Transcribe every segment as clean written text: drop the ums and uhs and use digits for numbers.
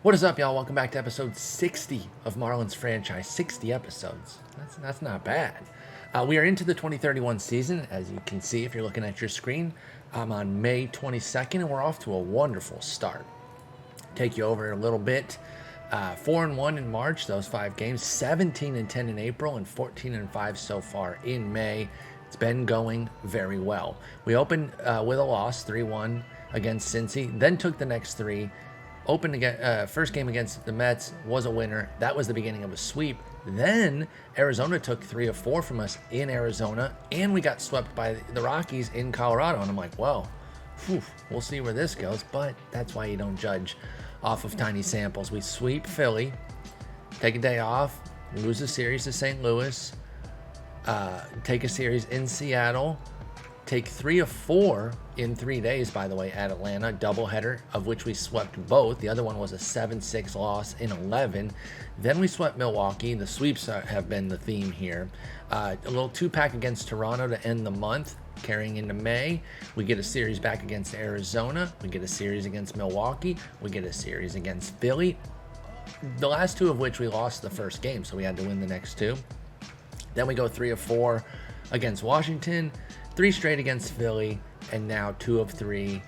What is up, y'all? Welcome back to episode 60 of Marlins franchise. 60 episodes. That's not bad. We are into the 2031 season, as you can see if you're looking at your screen. I'm on May 22nd, and we're off to a wonderful start. Take you over a little bit. 4-1 in March, those 5 games. 17-10 in April, and 14-5 so far in May. It's been going very well. We opened with a loss, 3-1 against Cincy, then took the next 3. Opened again, first game against the Mets was a winner. That was the beginning of a sweep. Then Arizona took 3 of 4 from us in Arizona, and we got swept by the Rockies in Colorado. And I'm like, well, we'll see where this goes. But that's why you don't judge off of tiny samples. We sweep Philly, take a day off, lose a series to St. Louis, take a series in Seattle, take 3 of 4 in 3 days, by the way, at Atlanta, doubleheader, of which we swept both. The other one was a 7-6 loss in 11. Then we swept Milwaukee. The sweeps have been the theme here. A little 2-pack against Toronto to end the month, carrying into May. We get a series back against Arizona. We get a series against Milwaukee. We get a series against Philly. The last 2 of which we lost the first game, so we had to win the next 2. Then we go 3 of 4 against Washington, 3 straight against Philly, and now 2 of 3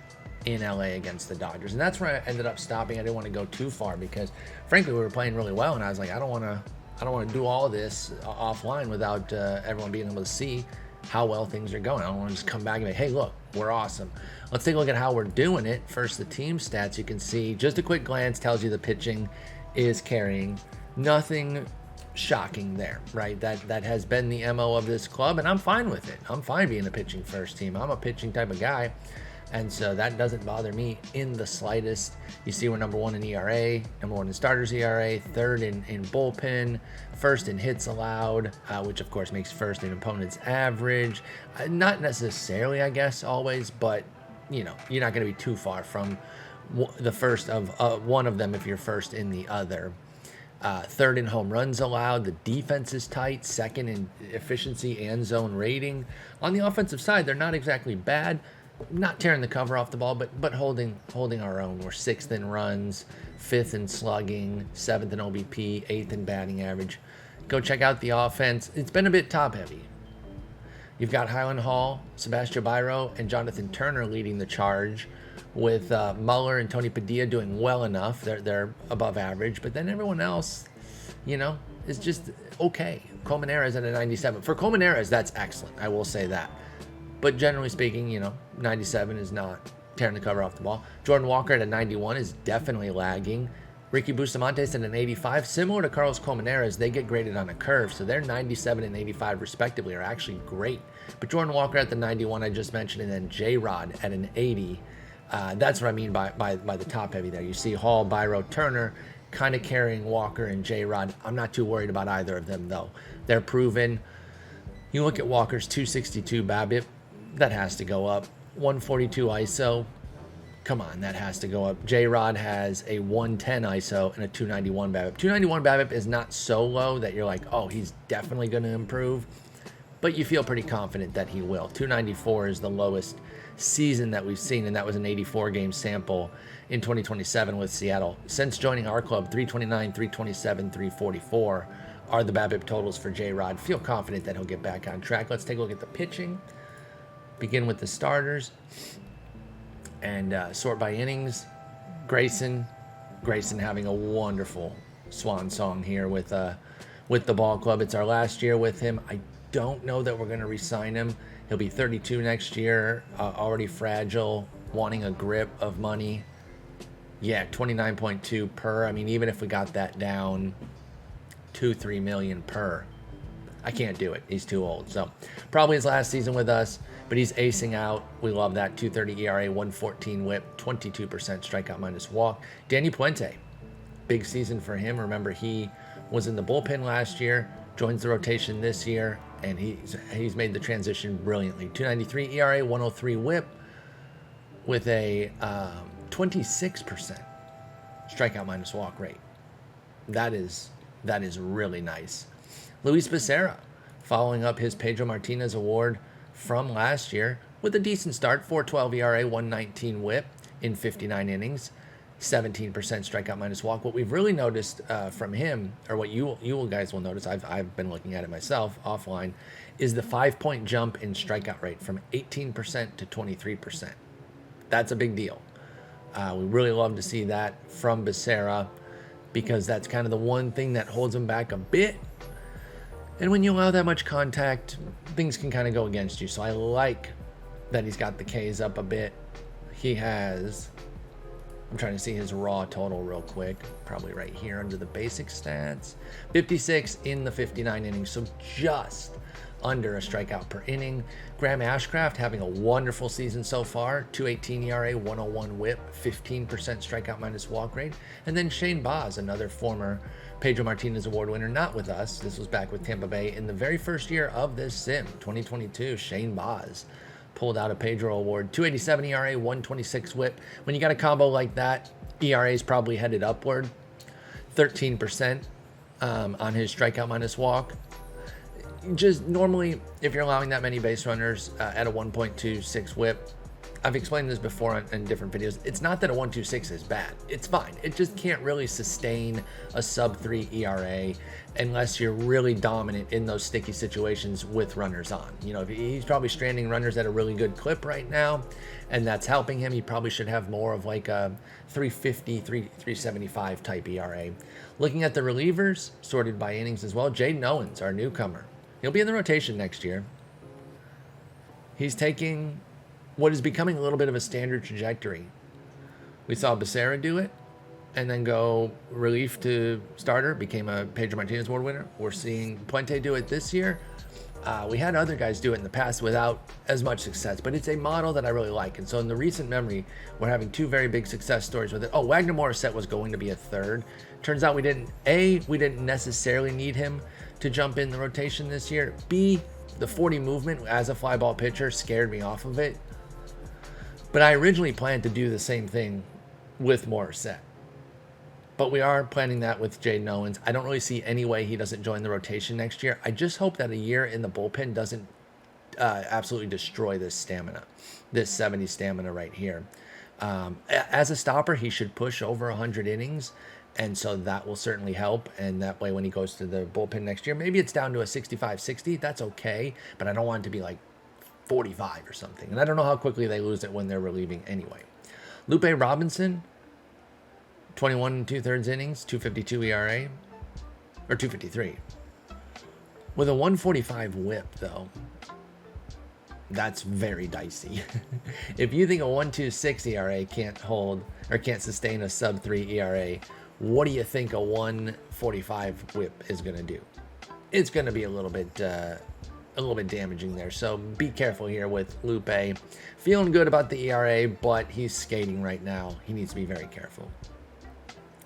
in LA against the Dodgers. And that's where I ended up stopping. I didn't want to go too far because, frankly, we were playing really well, and I was like, I don't want to do all of this offline without everyone being able to see how well things are going. I don't want to just come back and be, hey, look, we're awesome. Let's take a look at how we're doing it. First, the team stats. You can see just a quick glance tells you the pitching is carrying. Nothing shocking there, right? That has been the MO of this club, and I'm fine with it. I'm fine being a pitching first team. I'm a pitching type of guy, and so that doesn't bother me in the slightest. You see we're number 1 in ERA, number 1 in starters ERA, 3rd in bullpen, 1st in hits allowed, which of course makes 1st in opponent's average. Not necessarily, I guess, always, but you know, you're not going to be too far from the first of one of them if you're first in the other. 3rd in home runs allowed. The defense is tight. 2nd in efficiency and zone rating. On the offensive side, they're not exactly bad. Not tearing the cover off the ball, but holding our own. We're 6th in runs, 5th in slugging, 7th in OBP, 8th in batting average. Go check out the offense. It's been a bit top heavy. You've got Highland Hall, Sebastian Biro, and Jonathan Turner leading the charge, with Muller and Tony Padilla doing well enough. They're above average, but then everyone else, you know, is just okay. Colmenares at a 97. For Colmenares, that's excellent. I will say that. But generally speaking, you know, 97 is not tearing the cover off the ball. Jordan Walker at a 91 is definitely lagging. Ricky Bustamontes at an 85. Similar to Carlos Colmenares, they get graded on a curve, so their 97 and 85 respectively are actually great. But Jordan Walker at the 91 I just mentioned, and then J-Rod at an 80. That's what I mean by the top heavy there. You see Hall, Biro, Turner kind of carrying Walker and J-Rod. I'm not too worried about either of them, though. They're proven. You look at Walker's 262 BABIP, that has to go up. 142 ISO, come on, that has to go up. J-Rod has a 110 ISO and a 291 BABIP. 291 BABIP is not so low that you're like, oh, he's definitely going to improve, but you feel pretty confident that he will. 294 is the lowest season that we've seen, and that was an 84-game sample in 2027 with Seattle. Since joining our club, 329, 327, 344 are the BABIP totals for J-Rod. Feel confident that he'll get back on track. Let's take a look at the pitching. Begin with the starters and sort by innings. Grayson having a wonderful swan song here with the ball club. It's our last year with him. I don't know that we're going to re-sign him. He'll be 32 next year, already fragile, wanting a grip of money. Yeah, 29.2 per. I mean, even if we got that down 2-3 million per, I can't do it. He's too old. So probably his last season with us, but he's acing out. We love that. 230 ERA, 114 whip, 22% strikeout minus walk. Danny Puente, big season for him. Remember, he was in the bullpen last year, joins the rotation this year, and he's made the transition brilliantly. 293 ERA, 103 whip, with a 26% strikeout minus walk rate. That is really nice. Luis Becerra, following up his Pedro Martinez award from last year with a decent start, 4.12 ERA, 119 whip in 59 innings. 17% strikeout minus walk. What we've really noticed from him, or what you guys will notice, I've been looking at it myself offline, is the 5-point jump in strikeout rate from 18% to 23%. That's a big deal. We really love to see that from Becerra, because that's kind of the one thing that holds him back a bit. And when you allow that much contact, things can kind of go against you. So I like that he's got the Ks up a bit. He has, I'm trying to see his raw total real quick, probably right here under the basic stats, 56 in the 59 innings, so just under a strikeout per inning. Graham Ashcraft having a wonderful season so far, 2.18 ERA, 101 whip, 15% strikeout minus walk rate. And then Shane Baz, another former Pedro Martinez Award winner, not with us, this was back with Tampa Bay in the very first year of this sim, 2022. Shane Baz pulled out a Pedro Award, 2.87 ERA, 126 whip. When you got a combo like that, ERA is probably headed upward, 13% on his strikeout minus walk. Just normally, if you're allowing that many base runners at a 1.26 whip, I've explained this before in different videos. It's not that a 1.26 is bad. It's fine. It just can't really sustain a sub-3 ERA unless you're really dominant in those sticky situations with runners on. You know, he's probably stranding runners at a really good clip right now, and that's helping him. He probably should have more of like a 350, 375 type ERA. Looking at the relievers, sorted by innings as well, Jaden Owens, our newcomer. He'll be in the rotation next year. He's taking what is becoming a little bit of a standard trajectory. We saw Becerra do it and then go relief to starter, became a Pedro Martinez Award winner. We're seeing Puente do it this year. We had other guys do it in the past without as much success, but it's a model that I really like. And so in the recent memory, we're having two very big success stories with it. Oh, Wagner Morissette was going to be a third. Turns out we didn't necessarily need him to jump in the rotation this year. B, the 40 movement as a fly ball pitcher scared me off of it. But I originally planned to do the same thing with Morissette. But we are planning that with Jaden Owens. I don't really see any way he doesn't join the rotation next year. I just hope that a year in the bullpen doesn't absolutely destroy this stamina, this 70 stamina right here. As a stopper, he should push over 100 innings. And so that will certainly help. And that way, when he goes to the bullpen next year, maybe it's down to a 65-60. That's okay. But I don't want it to be like 45 or something. And I don't know how quickly they lose it when they're relieving anyway. Lupe Robinson, 21 2/3 innings, 2.52 ERA, or 2.53. With a 1.45 whip, though, that's very dicey. If you think a 1.26 ERA can't hold or can't sustain a sub-3 ERA, what do you think a 1.45 whip is going to do? It's going to be a little bit damaging there. So be careful here with Lupe. Feeling good about the ERA, but he's skating right now. He needs to be very careful.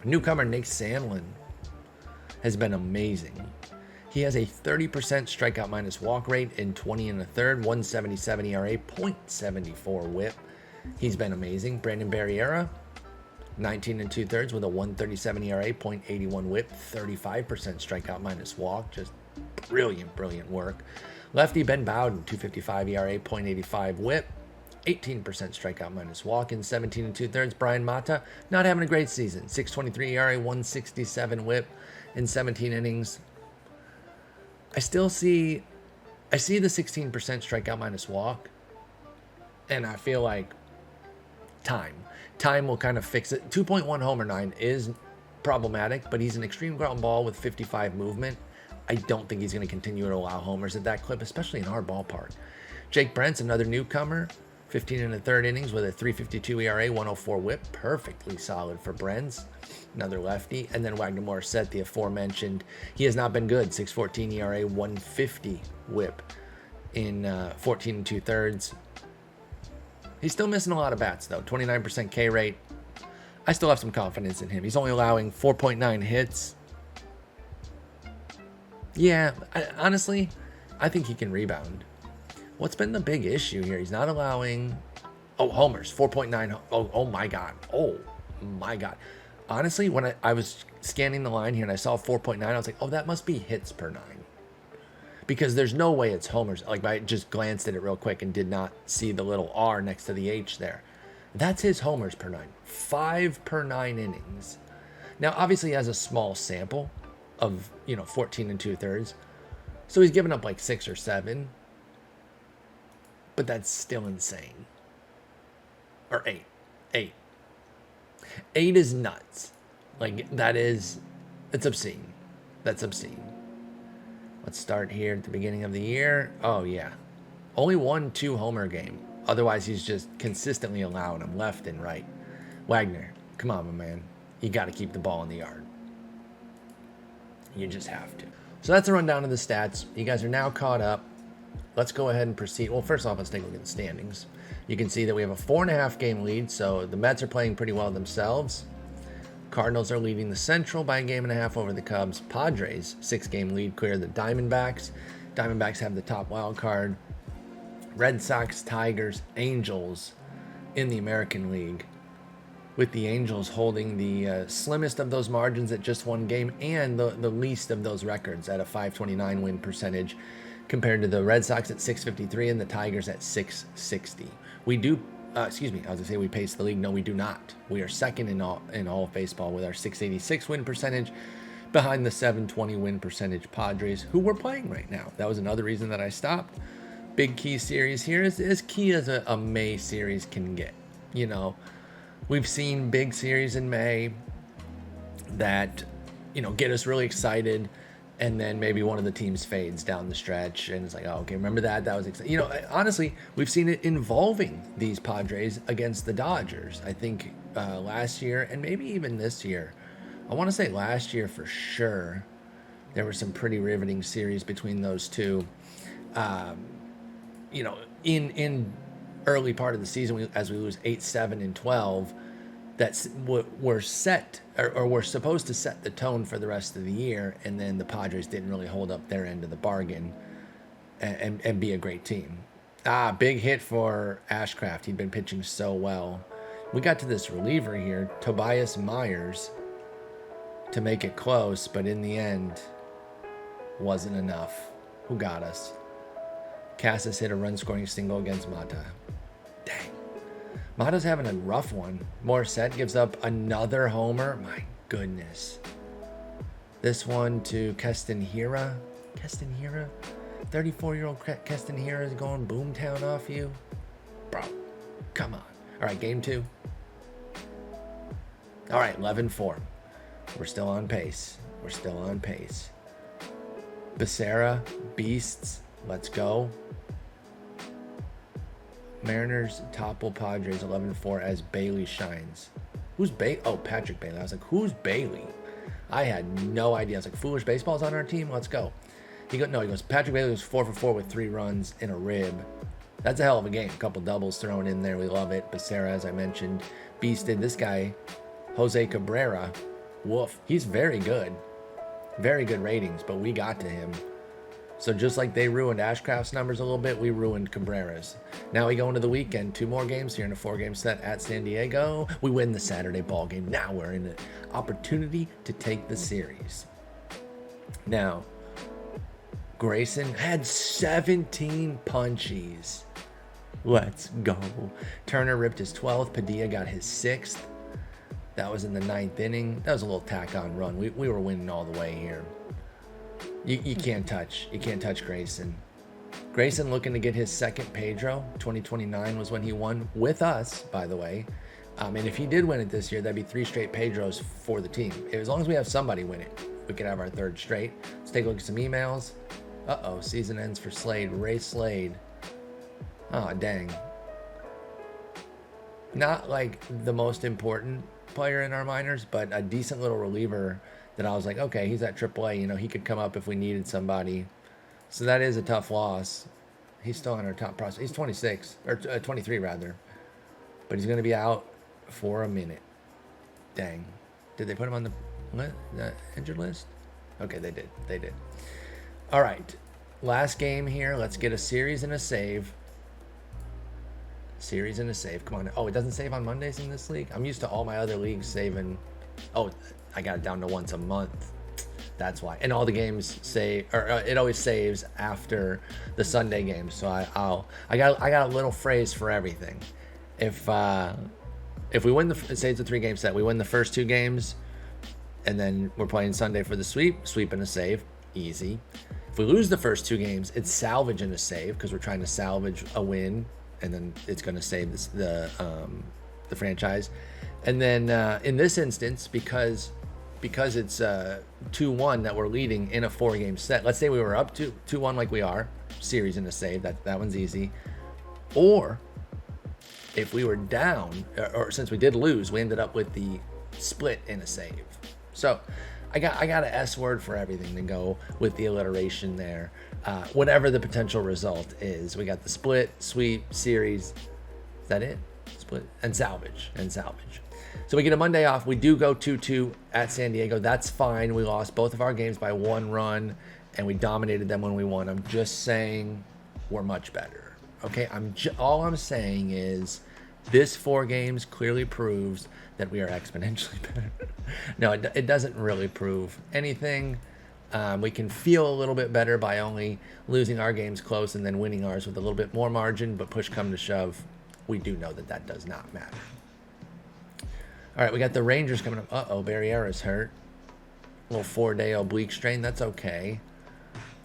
Newcomer Nick Sandlin has been amazing. He has a 30% strikeout minus walk rate in 20 1/3, 1.77 ERA, 0.74 whip. He's been amazing. Brandon Barriera, 19 2/3 with a 1.37 ERA, 0.81 whip, 35% strikeout minus walk. Just brilliant work. Lefty Ben Bowden, 2.55 ERA, 0.85 whip, 18% strikeout minus walk in 17 2/3. Brian Mata, not having a great season. 6.23 ERA, 1.67 whip in 17 innings. I see the 16% strikeout minus walk, and I feel like time will kind of fix it. 2.1 homer 9 is problematic, but he's an extreme ground ball with 55 movement. I don't think he's going to continue to allow homers at that clip, especially in our ballpark. Jake Brent's another newcomer, 15 1/3 innings with a 3.52 ERA, 1.04 whip, perfectly solid for Brent's, another lefty. And then Wagner Morissette, the aforementioned, he has not been good, 6.14 ERA, 1.50 whip in 14 2/3. He's still missing a lot of bats though, 29% K rate. I still have some confidence in him. He's only allowing 4.9 hits. Yeah, honestly, I think he can rebound. What's been the big issue here? He's not allowing... Oh, homers, 4.9. Oh my God. Oh, my God. Honestly, when I was scanning the line here and I saw 4.9, I was like, oh, that must be hits per 9. Because there's no way it's homers. Like, I just glanced at it real quick and did not see the little R next to the H there. That's his homers per 9. 5 per 9 innings. Now, obviously, he has a small sample of, 14 and 2/3. So he's given up like 6 or 7. But that's still insane. Or 8. 8. 8 is nuts. Like, it's obscene. That's obscene. Let's start here at the beginning of the year. Oh, yeah. Only 1 2-homer game. Otherwise, he's just consistently allowing them left and right. Wagner, come on, my man. You got to keep the ball in the yard. You just have to. So that's a rundown of the stats. You guys are now caught up. Let's go ahead and proceed. Well, first off, let's take a look at the standings. You can see that we have a 4.5 game lead, so the Mets are playing pretty well themselves. Cardinals are leading the Central by a 1.5 over the Cubs. Padres, 6-game lead, clear the Diamondbacks. Diamondbacks have the top wild card. Red Sox, Tigers, Angels in the American League, with the Angels holding the slimmest of those margins at just 1 game and the least of those records at a .529 win percentage compared to the Red Sox at .653 and the Tigers at .660. We do, I was going to say we pace the league. No, we do not. We are second in all of baseball with our .686 win percentage behind the .720 win percentage Padres, who we're playing right now. That was another reason that I stopped. Big key series here is as key as a May series can get. We've seen big series in May that, get us really excited, and then maybe one of the teams fades down the stretch, and it's like, oh, okay, remember that? That was exciting. Honestly, we've seen it involving these Padres against the Dodgers. I think last year, and maybe even this year. I want to say last year for sure. There were some pretty riveting series between those two. In early part of the season, as we lose 8-7 and 12, that's what we're set, or we're supposed to set the tone for the rest of the year, and then the Padres didn't really hold up their end of the bargain and be a great team. Big hit for Ashcraft. He'd been pitching so well. We got to this reliever here, Tobias Myers, to make it close, but in the end, wasn't enough. Who got us? Casas hit a run-scoring single against Mata. Dang. Mata's having a rough one. Morissette gives up another homer. My goodness. This one to Castanheira. 34-year-old Castanheira is going boomtown off you. Bro, come on. All right, game 2. All right, 11-4. We're still on pace. Becerra, Beasts, let's go. Mariners topple Padres 11-4 as Bailey shines. Who's Bailey? Oh, Patrick Bailey. I was like, who's Bailey? I had no idea. I was like, Foolish Baseball's on our team? Let's go. He goes, Patrick Bailey was 4 for 4 with 3 runs in a rib. That's a hell of a game. A couple doubles thrown in there. We love it. Becerra, as I mentioned. Beasted this guy, Jose Cabrera. Woof. He's very good. Very good ratings, but we got to him. So just like they ruined Ashcraft's numbers a little bit, we ruined Cabrera's. Now we go into the weekend. 2 more games here in a 4-game set at San Diego. We win the Saturday ball game. Now we're in an opportunity to take the series. Now, Grayson had 17 punchies. Let's go. Turner ripped his 12th. Padilla got his 6th. That was in the 9th inning. That was a little tack-on run. We were winning all the way here. You can't touch Grayson. Grayson looking to get his second Pedro. 2029 was when he won with us, by the way. And if he did win it this year, that'd be 3 straight Pedros for the team. As long as we have somebody win it, we could have our 3rd straight. Let's take a look at some emails. Season ends for Slade. Ray Slade. Oh, dang. Not like the most important player in our minors, but a decent little reliever that I was like, okay, he's at AAA. He could come up if we needed somebody. So that is a tough loss. He's still on our top prospect. He's 26, or 23 rather. But he's going to be out for a minute. Dang. Did they put him on the injured list? Okay, they did. All right. Last game here. Let's get a series and a save. Come on. Oh, it doesn't save on Mondays in this league? I'm used to all my other leagues saving. Oh, I got it down to once a month. That's why. And all the games it always saves after the Sunday games. So I got a little phrase for everything. If if we win say it's a 3-game set, we win the first 2 games, and then we're playing Sunday for the sweep and a save, easy. If we lose the first 2 games, it's salvage and a save because we're trying to salvage a win, and then it's going to save the franchise. And then in this instance, because it's 2-1 that we're leading in a 4-game set. Let's say we were up 2-1 like we are, series and a save. That one's easy. Or if we were down, or since we did lose, we ended up with the split and a save. So I got an S word for everything to go with the alliteration there. Whatever the potential result is, we got the split, sweep, series. Is that it? Split and salvage. So we get a Monday off. We do go 2-2 at San Diego. That's fine. We lost both of our games by 1 run, and we dominated them when we won. I'm just saying we're much better. Okay, all I'm saying is this 4 games clearly proves that we are exponentially better. No, it doesn't really prove anything. We can feel a little bit better by only losing our games close and then winning ours with a little bit more margin, but push come to shove, we do know that does not matter. All right, we got the Rangers coming up. Uh-oh, Barriera's hurt. A little 4-day oblique strain. That's okay.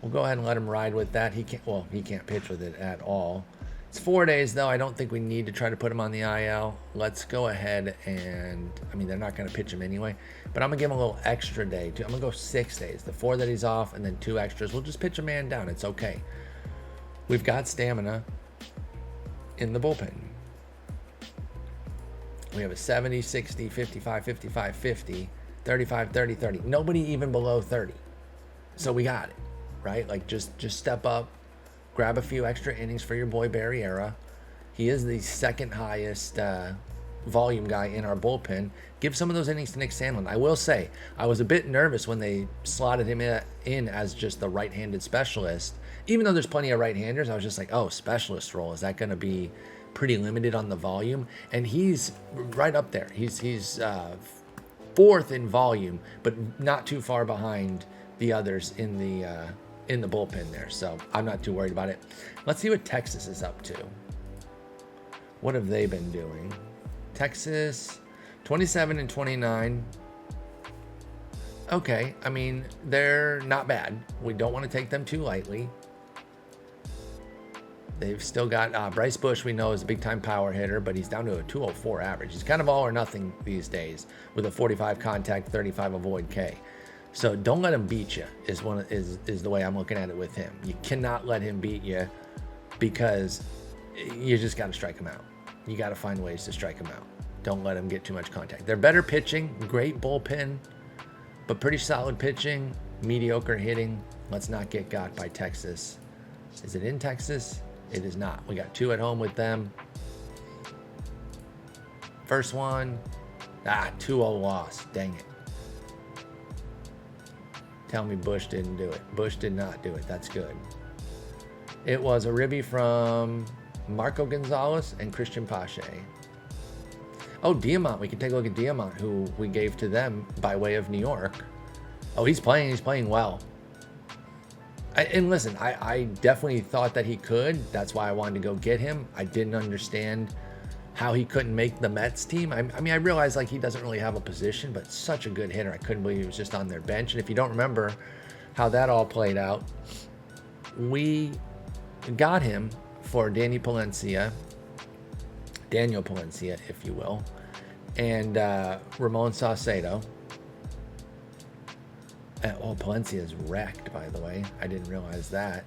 We'll go ahead and let him ride with that. He can't pitch with it at all. It's 4 days, though. I don't think we need to try to put him on the IL. Let's go ahead and, they're not going to pitch him anyway, but I'm going to give him a little extra day. I'm going to go 6 days. The 4 that he's off and then 2 extras. We'll just pitch a man down. It's okay. We've got stamina in the bullpen. We have a 70, 60, 55, 55, 50, 35, 30, 30. Nobody even below 30. So we got it, right? Like just step up, grab a few extra innings for your boy Barriera. He is the second highest volume guy in our bullpen. Give some of those innings to Nick Sandlin. I will say, I was a bit nervous when they slotted him in as just the right-handed specialist. Even though there's plenty of right-handers, I was just like, oh, specialist role. Is that going to be pretty limited on the volume? And he's right up there. He's 4th in volume, but not too far behind the others in the bullpen there. So I'm not too worried about it. Let's see what Texas is up to. What have they been doing? Texas, 27 and 29. Okay, they're not bad. We don't want to take them too lightly. They've still got Bryce Bush, we know, is a big-time power hitter, but he's down to a 204 average. He's kind of all or nothing these days with a 45 contact, 35 avoid K. So don't let him beat you is the way I'm looking at it with him. You cannot let him beat you because you just got to strike him out. You got to find ways to strike him out. Don't let him get too much contact. They're better pitching, great bullpen, but pretty solid pitching, mediocre hitting. Let's not get got by Texas. Is it in Texas? It is not. We got 2 at home with them. First one, 2-0 loss. Dang it. Tell me Bush didn't do it. Bush did not do it. That's good. It was a ribby from Marco Gonzalez and Christian Pache. Oh, Diamant. We can take a look at Diamant, who we gave to them by way of New York. Oh, he's playing well. And listen, I definitely thought that he could. That's why I wanted to go get him. I didn't understand how he couldn't make the Mets team. I realized he doesn't really have a position, but such a good hitter. I couldn't believe he was just on their bench. And if you don't remember how that all played out, we got him for Daniel Palencia, if you will, and Ramon Saucedo. Palencia is wrecked, by the way. I didn't realize that.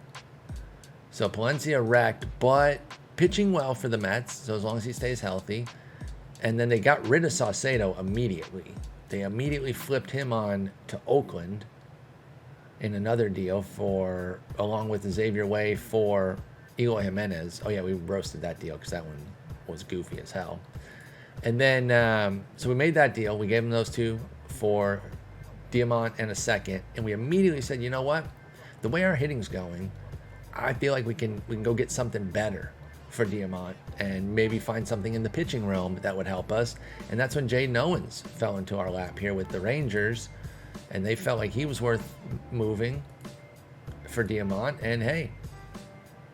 So Palencia wrecked, but pitching well for the Mets, so as long as he stays healthy. And then they got rid of Saucedo immediately. They immediately flipped him on to Oakland in another deal along with Xavier Way for Eloy Jimenez. Oh yeah, we roasted that deal because that one was goofy as hell. And then, so we made that deal. We gave him those 2 for Diamant and a second, and we immediately said, you know what? The way our hitting's going, I feel like we can go get something better for Diamant and maybe find something in the pitching realm that would help us. And that's when Jaden Owens fell into our lap here with the Rangers, and they felt like he was worth moving for Diamant. And hey,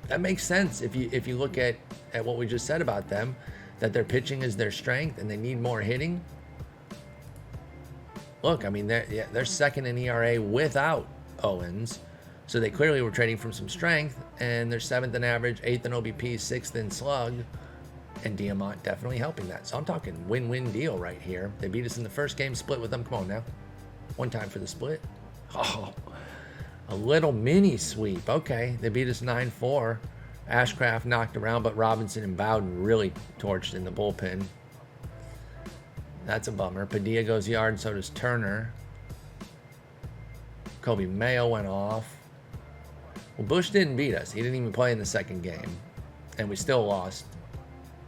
that makes sense if you look at what we just said about them. that their pitching is their strength and they need more hitting. Look, I mean, they're second in ERA without Owens. So they clearly were trading from some strength, and they're 7th in average, 8th in OBP, 6th in slug, and Diamant definitely helping that. So I'm talking win-win deal right here. They beat us in the first game, split with them. Come on now. One time for the split. Oh, a little mini sweep. Okay, they beat us 9-4. Ashcraft knocked around, but Robinson and Bowden really torched in the bullpen. That's a bummer. Padilla goes yard, so does Turner. Kobe Mayo went off. Well, Bush didn't beat us. He didn't even play in the second game. And we still lost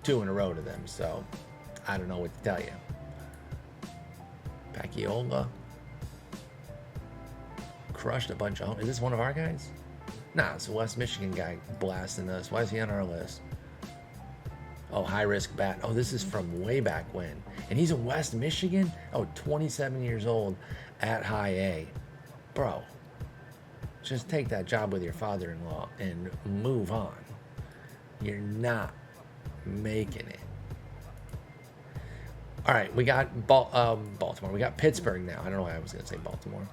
2 in a row to them. So, I don't know what to tell you. Pacquiao crushed a bunch of... Is this one of our guys? Nah, it's a West Michigan guy blasting us. Why is he on our list? Oh, high-risk bat. Oh, this is from way back when. And he's in West Michigan? Oh, 27 years old at high A. Bro, just take that job with your father-in-law and move on. You're not making it. All right, we got Baltimore. We got Pittsburgh now. I don't know why I was going to say Baltimore.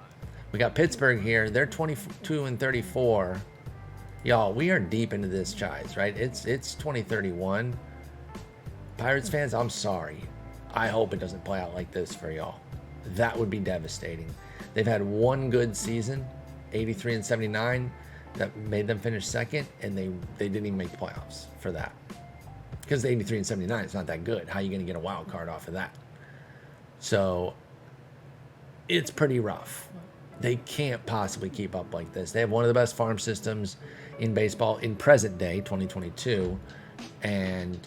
We got Pittsburgh here. They're 22-34. Y'all, we are deep into this, guys, right? It's 2031. Pirates fans, I'm sorry. I hope it doesn't play out like this for y'all. That would be devastating. They've had one good season, 83-79, that made them finish second, and they didn't even make the playoffs for that. Because the 83-79 is not that good. How are you going to get a wild card off of that? So it's pretty rough. They can't possibly keep up like this. They have one of the best farm systems in baseball in present day, 2022. And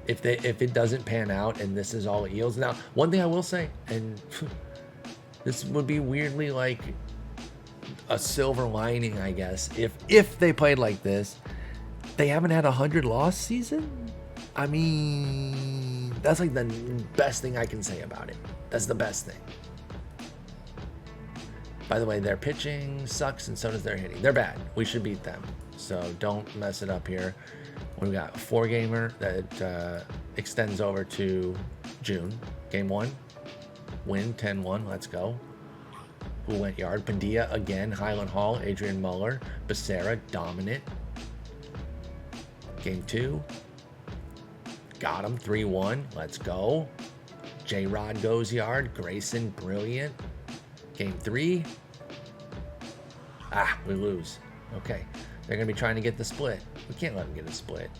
if it doesn't pan out and this is all it yields. Now, one thing I will say, and this would be weirdly like a silver lining, I guess, if they played like this, they haven't had 100-loss season. I mean, that's like the best thing I can say about it. That's the best thing. By the way, their pitching sucks and so does their hitting. They're bad. We should beat them. So don't mess it up here. We've got a 4-gamer that extends over to June. Game 1. Win 10-1. Let's go. Who went yard? Padilla again. Highland Hall. Adrian Muller. Becerra dominant. Game 2. Got him. 3-1. Let's go. J-Rod goes yard. Grayson brilliant. Game 3. We lose. Okay. They're going to be trying to get the split. We can't let them get a split.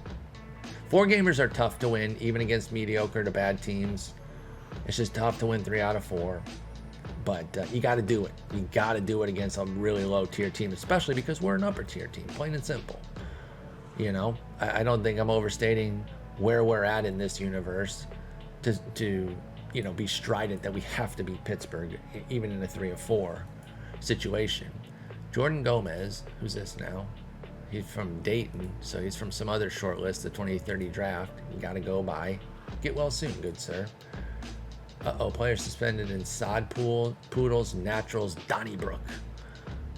4-gamers are tough to win, even against mediocre to bad teams. It's just tough to win 3 out of 4. But you got to do it. You got to do it against a really low-tier team, especially because we're an upper-tier team, plain and simple. You know, I don't think I'm overstating where we're at in this universe to you know, be strident that we have to beat Pittsburgh, even in a 3 or 4 situation. Jordan Gomez, who's this now? He's from Dayton, so he's from some other short list, the 2030 draft. You got to go by. Get well soon, good sir. Player suspended in Sod Poodles, Naturals, Donnybrook.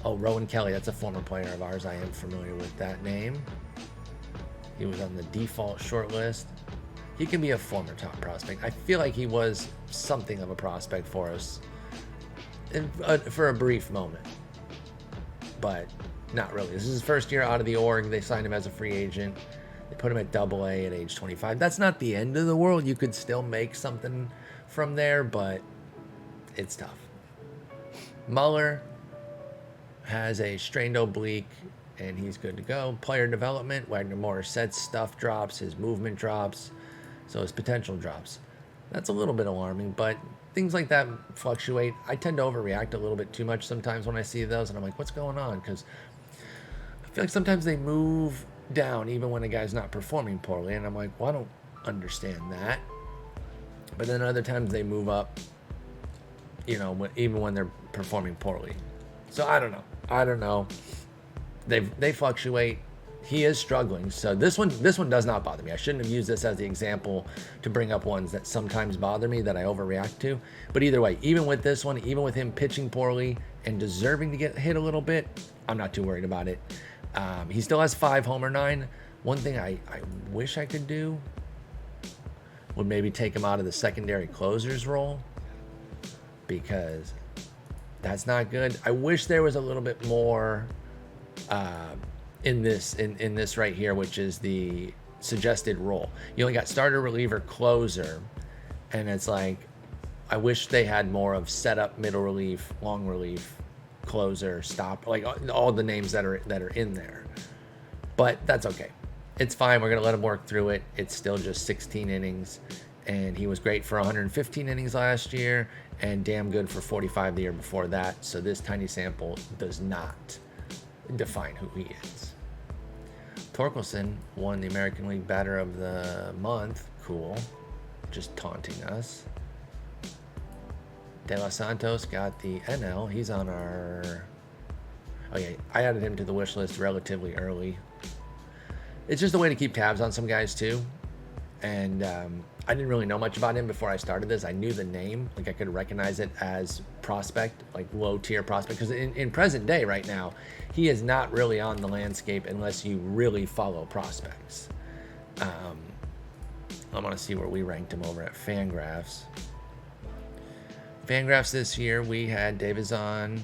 Oh, Rowan Kelly, that's a former player of ours. I am familiar with that name. He was on the default short list. He can be a former top prospect. I feel like he was something of a prospect for us for a brief moment. But not really. This is his first year out of the org. They signed him as a free agent. They put him at AA at age 25. That's not the end of the world. You could still make something from there, but it's tough. Muller has a strained oblique, and he's good to go. Player development, Wagner Morissette's stuff drops, his movement drops, so his potential drops. That's a little bit alarming, but things like that fluctuate. I tend to overreact a little bit too much sometimes when I see those, and I'm like, what's going on? Because I feel like sometimes they move down even when a guy's not performing poorly, and I'm like, well, I don't understand that. But then other times they move up, you know, even when they're performing poorly. So I don't know. They fluctuate. He is struggling. So this one does not bother me. I shouldn't have used this as the example to bring up ones that sometimes bother me that I overreact to. But either way, even with this one, even with him pitching poorly and deserving to get hit a little bit, I'm not too worried about it. He still has 5 homer 9. One thing I wish I could do would maybe take him out of the secondary closers role, because that's not good. I wish there was a little bit more in this right here, which is the suggested role. You only got starter, reliever, closer, and it's like, I wish they had more of setup, middle relief, long relief, closer, stop, like all the names that are in there. But that's okay. It's fine. We're gonna let him work through it. It's still just 16 innings, and he was great for 115 innings last year, and damn good for 45 the year before that. So this tiny sample does not define who he is. Torkelson won the American League Batter of the Month. Cool. Just taunting us. De Los Santos got the NL. He's on our... Oh yeah, I added him to the wish list relatively early. It's just a way to keep tabs on some guys too. And I didn't really know much about him before I started this. I knew the name, like I could recognize it as prospect, like low tier prospect. Because in present day right now, he is not really on the landscape unless you really follow prospects. I want to see where we ranked him over at Fangraphs. Fangraphs this year, we had Davison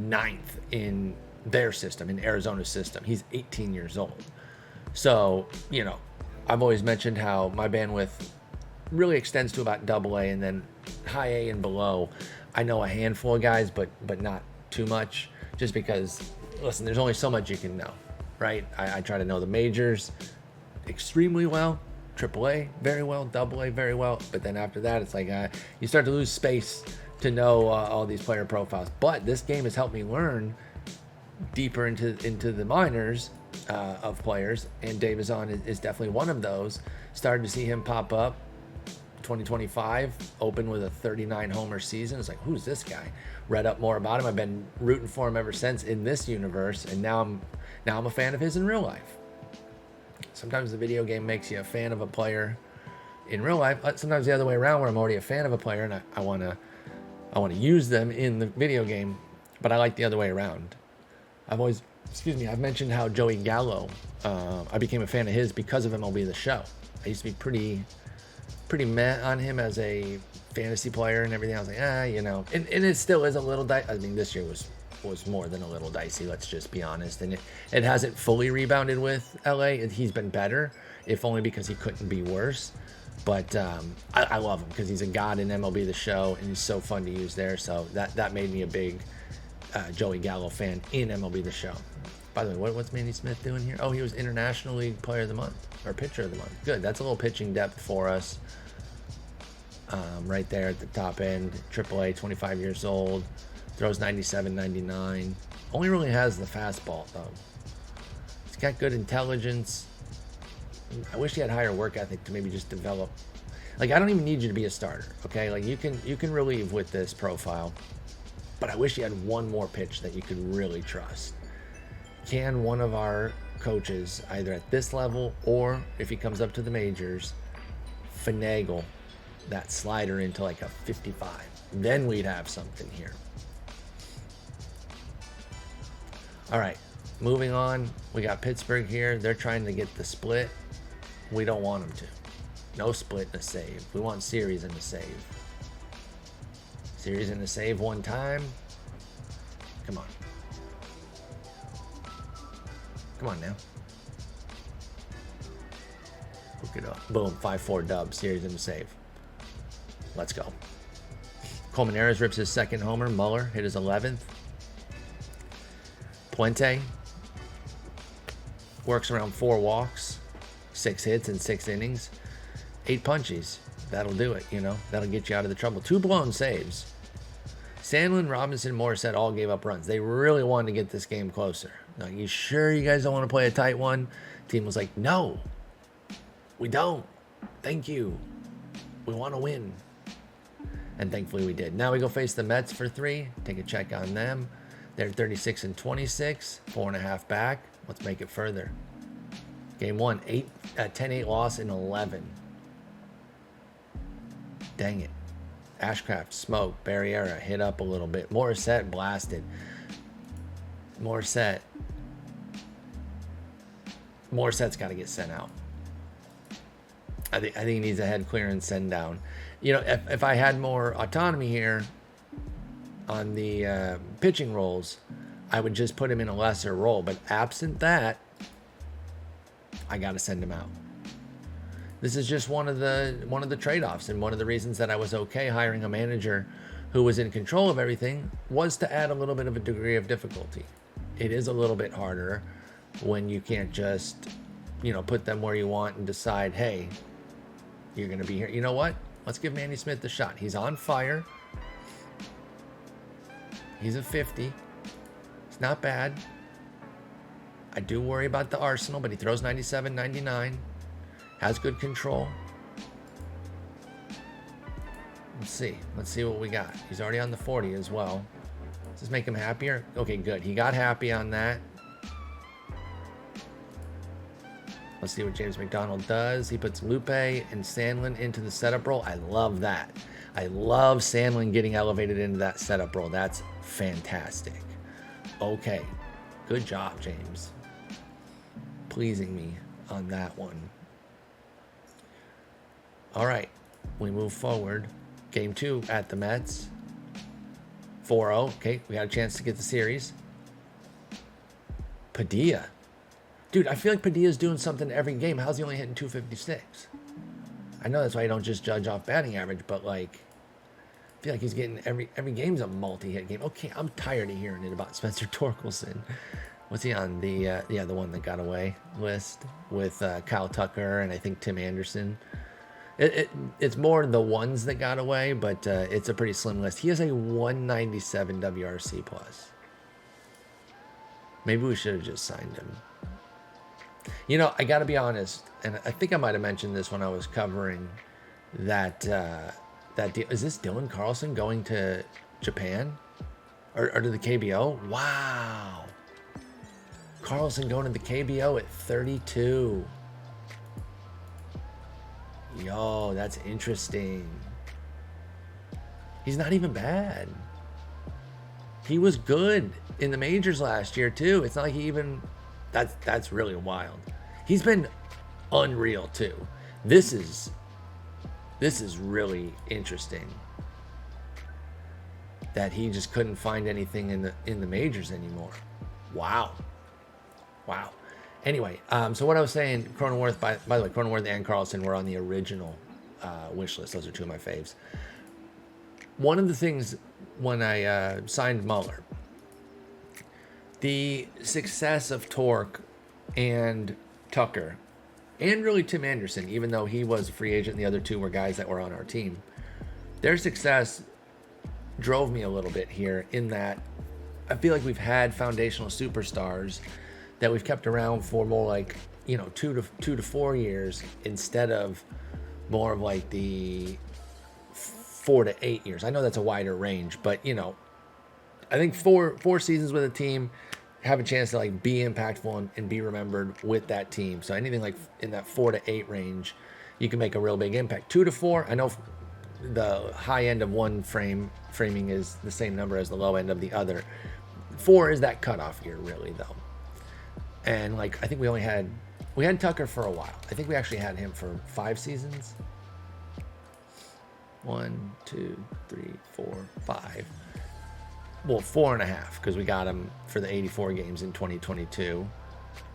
9th in their system, in Arizona's system. He's 18 years old. So, you know, I've always mentioned how my bandwidth really extends to about AA, and then high A and below. I know a handful of guys, but not too much, just because, listen, there's only so much you can know, right? I try to know the majors extremely well, AAA very well, AA very well, but then after that, it's like you start to lose space to know all these player profiles. But this game has helped me learn deeper into the minors of players, and Davison is definitely one of those. Started to see him pop up. 2025 opened with a 39 homer season. It's like, who's this guy? Read up more about him. I've been rooting for him ever since in this universe, and now I'm a fan of his in real life. Sometimes the video game makes you a fan of a player in real life. Sometimes the other way around, where I'm already a fan of a player and I want to use them in the video game, but I like the other way around. I've mentioned how Joey Gallo, I became a fan of his because of MLB The Show. I used to be pretty meh on him as a fantasy player and everything. I was like, you know, and it still is a little I mean, this year was more than a little dicey, let's just be honest. And it hasn't fully rebounded with LA. He's been better, if only because he couldn't be worse. But I love him because he's a god in MLB The Show, and he's so fun to use there. So that made me a big Joey Gallo fan in MLB The Show. By the way, what's Manny Smith doing here? Oh, he was International League Player of the Month, or Pitcher of the Month. Good, that's a little pitching depth for us. Right there at the top end, AAA, 25 years old, throws 97, 99. Only really has the fastball, though. He's got good intelligence. I wish he had higher work ethic to maybe just develop. Like, I don't even need you to be a starter, okay? Like, you can relieve with this profile, but I wish you had one more pitch that you could really trust. Can one of our coaches, either at this level or if he comes up to the majors, finagle that slider into like a 55? Then we'd have something here. All right, moving on. We got Pittsburgh here. They're trying to get the split. We don't want them to. No split and a save. We want series and a save. Series and a save one time. Come on. Come on now. Hook it up. Boom, 5-4 dub. Series and a save. Let's go. Colmenares rips his second homer. Muller hit his 11th. Puente works around 4 walks, 6 hits in 6 innings, 8 punchies. That'll do it, you know. That'll get you out of the trouble. 2 blown saves. Sandlin, Robinson, Morissette all gave up runs. They really wanted to get this game closer. Now, you sure you guys don't want to play a tight one? Team was like, no, we don't. Thank you. We want to win. And thankfully we did. Now we go face the Mets for 3. Take a check on them. They're 36 and 26, 4.5 back. Let's make it further. Game 1, 10-8 loss in 11. Dang it. Ashcraft, smoke. Barriera hit up a little bit. Morissette blasted. Morissette's got to get sent out. I think he needs a head clear and send down. If I had more autonomy here on the pitching roles, I would just put him in a lesser role. But absent that, I got to send him out. This is just one of the trade-offs, and one of the reasons that I was okay hiring a manager who was in control of everything was to add a little bit of a degree of difficulty. It is a little bit harder when you can't just, put them where you want and decide, hey, you're going to be here. You know what? Let's give Manny Smith the shot. He's on fire. He's a 50. It's not bad. I do worry about the arsenal, but he throws 97, 99. Has good control. Let's see what we got. He's already on the 40 as well. Does this make him happier? Okay, good. He got happy on that. Let's see what James McDonald does. He puts Lupe and Sandlin into the setup role. I love that. I love Sandlin getting elevated into that setup role. That's fantastic. Okay. Good job, James. Pleasing me on that one. All right. We move forward. Game 2 at the Mets. 4-0. Okay, we got a chance to get the series. Padilla. Dude, I feel like Padilla's doing something every game. How's he only hitting 256? I know that's why you don't just judge off batting average, but I feel like he's getting every game's a multi-hit game. Okay, I'm tired of hearing it about Spencer Torkelson. What's he on? The one that got away list with Kyle Tucker and I think Tim Anderson. It's more the ones that got away, but it's a pretty slim list. He has a 197 WRC plus. Maybe we should have just signed him. I got to be honest, and I think I might have mentioned this when I was covering that deal. Is this Dylan Carlson going to Japan or to the KBO? Wow. Carlson going to the KBO at 32. Yo, that's interesting. He's not even bad. He was good in the majors last year too. It's not like he even... That's really wild. He's been unreal too. This is really interesting. That he just couldn't find anything in the majors anymore. Wow. Anyway, so what I was saying, Cronenworth, by the way, Cronenworth and Carlson were on the original wish list. Those are two of my faves. One of the things when I signed Muller, the success of Torque and Tucker, and really Tim Anderson, even though he was a free agent and the other two were guys that were on our team, their success drove me a little bit here in that I feel like we've had foundational superstars that we've kept around for more like, 2 to 4 years instead of more of like the 4 to 8 years. I know that's a wider range, but I think four seasons with a team have a chance to be impactful and be remembered with that team. So anything like in that 4 to 8 range, you can make a real big impact. 2 to 4, I know the high end of one framing is the same number as the low end of the other. 4 is that cutoff year, really, though. And I think we had Tucker for a while. I think we actually had him for 5 seasons. 1, 2, 3, 4, 5. Well, 4.5 because we got him for the 84 games in 2022.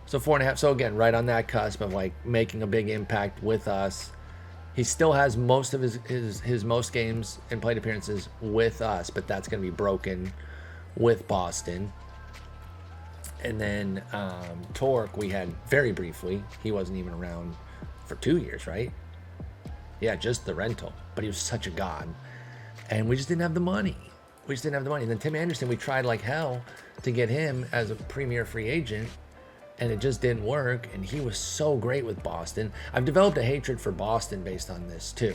So 4.5. So again, right on that cusp of making a big impact with us. He still has most of his most games and plate appearances with us, but that's going to be broken with Boston. And then Torque, we had very briefly. He wasn't even around for 2 years, right? Yeah, just the rental. But he was such a god. And we just didn't have the money. And then Tim Anderson, we tried like hell to get him as a premier free agent. And it just didn't work. And he was so great with Boston. I've developed a hatred for Boston based on this too.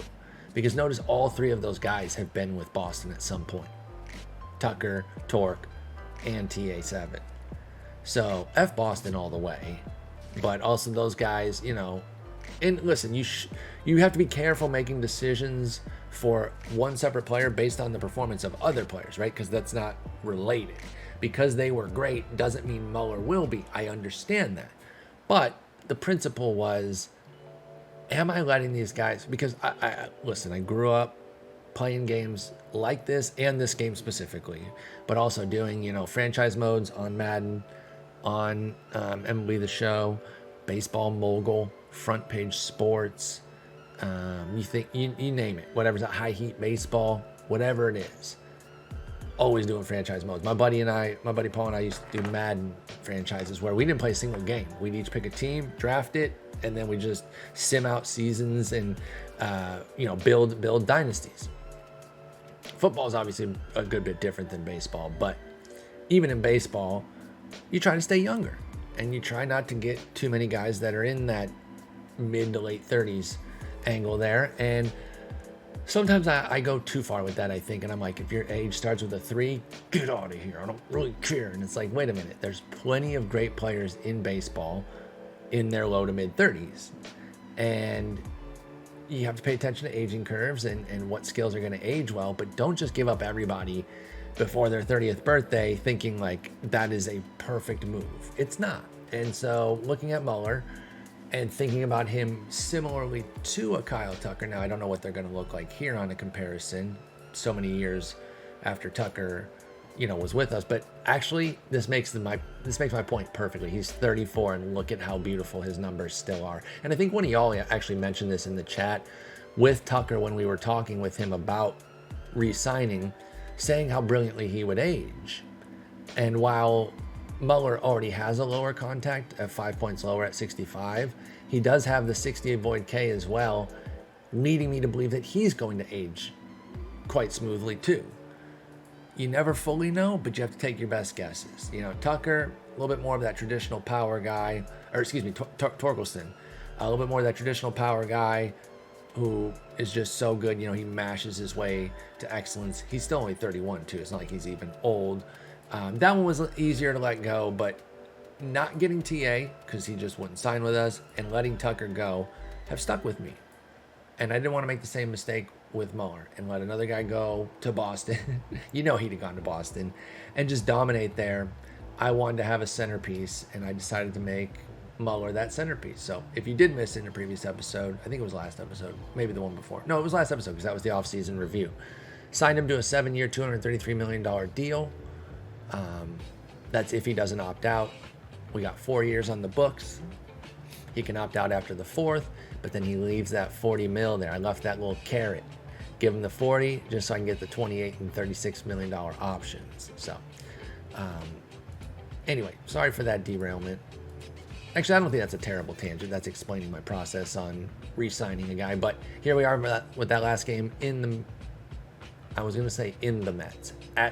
Because notice all 3 of those guys have been with Boston at some point. Tucker, Torque, and TA7. So F Boston all the way, but also those guys, and listen, you have to be careful making decisions for one separate player based on the performance of other players, right? Because that's not related. Because they were great doesn't mean Muller will be. I understand that. But the principle was am I letting these guys, because I listen, I grew up playing games like this and this game specifically, but also doing, franchise modes on Madden, on MLB The Show, Baseball Mogul, Front Page Sports, you name it, whatever's a high heat baseball, whatever it is. Always doing franchise modes. My buddy Paul and I used to do Madden franchises where we didn't play a single game. We'd each pick a team, draft it, and then we just sim out seasons and build dynasties. Football is obviously a good bit different than baseball, but even in baseball, you try to stay younger and you try not to get too many guys that are in that mid to late 30s angle there. And sometimes I go too far with that, I think, and I'm like, if your age starts with a 3, get out of here. I don't really care. And it's like, wait a minute. There's plenty of great players in baseball in their low to mid 30s. And you have to pay attention to aging curves and what skills are going to age well, but don't just give up everybody before their 30th birthday thinking like that is a perfect move. It's not. And so looking at Mueller and thinking about him similarly to a Kyle Tucker. Now, I don't know what they're going to look like here on a comparison so many years after Tucker, was with us. But actually, this makes my point perfectly. He's 34, and look at how beautiful his numbers still are. And I think one of y'all actually mentioned this in the chat with Tucker when we were talking with him about re-signing, saying how brilliantly he would age. And while Mueller already has a lower contact at 5 points lower at 65, he does have the 60 avoid K as well, leading me to believe that he's going to age quite smoothly too. You never fully know, but you have to take your best guesses. Tucker, a little bit more of that traditional power guy, Torkelson, a little bit more of that traditional power guy who is just so good. He mashes his way to excellence. He's still only 31 too. It's not like he's even old. That one was easier to let go, but not getting TA because he just wouldn't sign with us and letting Tucker go have stuck with me. And I didn't want to make the same mistake with Mueller and let another guy go to Boston. He'd have gone to Boston and just dominate there. I wanted to have a centerpiece, and I decided to make Mueller that centerpiece. So if you did miss it in a previous episode, I think it was last episode, maybe the one before. No, it was last episode because that was the offseason review. Signed him to a 7-year, $233 million deal. That's if he doesn't opt out. We got 4 years on the books. He can opt out after the 4th, but then he leaves that 40 mil there. I left that little carrot. Give him the 40 just so I can get the 28 and $36 million options. So, anyway, sorry for that derailment. Actually, I don't think that's a terrible tangent. That's explaining my process on re-signing a guy. But here we are with that last game at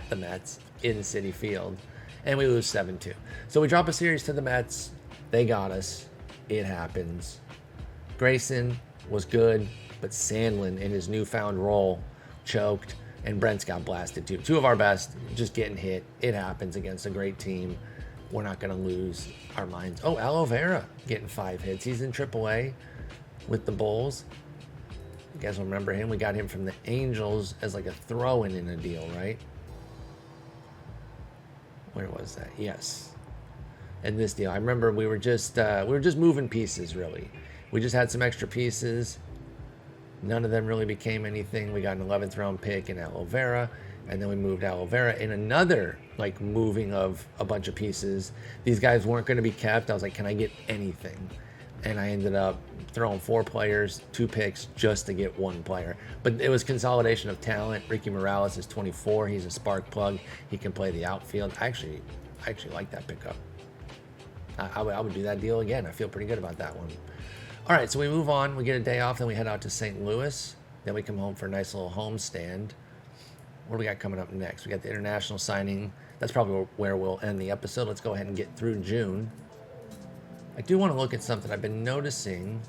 the Mets, in Citi Field, and we lose 7-2. So we drop a series to the Mets. They got us. It happens. Grayson was good, but Sandlin in his newfound role choked, and Brent's got blasted too. Two of our best just getting hit. It happens against a great team. We're not going to lose our minds. Oh, Aloe Vera getting 5 hits. He's in AAA with the Bulls. You guys remember him? We got him from the Angels as like a throw-in in a deal, right? Where was that? Yes. And this deal, I remember we were just moving pieces, really. We just had some extra pieces. None of them really became anything. We got an 11th round pick in Aloe Vera, and then we moved Aloe Vera in another moving of a bunch of pieces. These guys weren't going to be kept. I was like, can I get anything? And I ended up throwing 4 players, 2 picks just to get 1 player. But it was consolidation of talent. Ricky Morales is 24. He's a spark plug. He can play the outfield. I actually like that pickup. I would do that deal again. I feel pretty good about that one. All right, so we move on. We get a day off, then we head out to St. Louis. Then we come home for a nice little homestand. What do we got coming up next? We got the international signing. That's probably where we'll end the episode. Let's go ahead and get through June. I do want to look at something. I've been noticing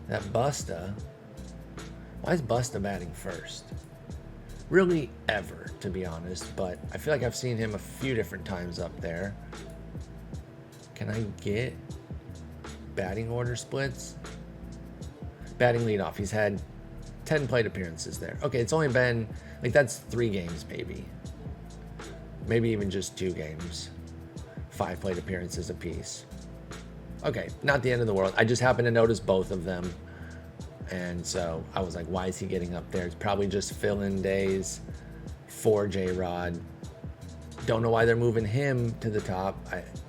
that Busta. Why is Busta batting first? Really ever, to be honest, but I feel like I've seen him a few different times up there. Can I get batting order splits? Batting leadoff. He's had 10 plate appearances there. Okay, it's only been, that's 3 games maybe. Maybe even just 2 games. 5 plate appearances apiece. Okay, not the end of the world. I just happened to notice both of them. And so I was like, why is he getting up there? It's probably just fill-in days for J-Rod. Don't know why they're moving him to the top.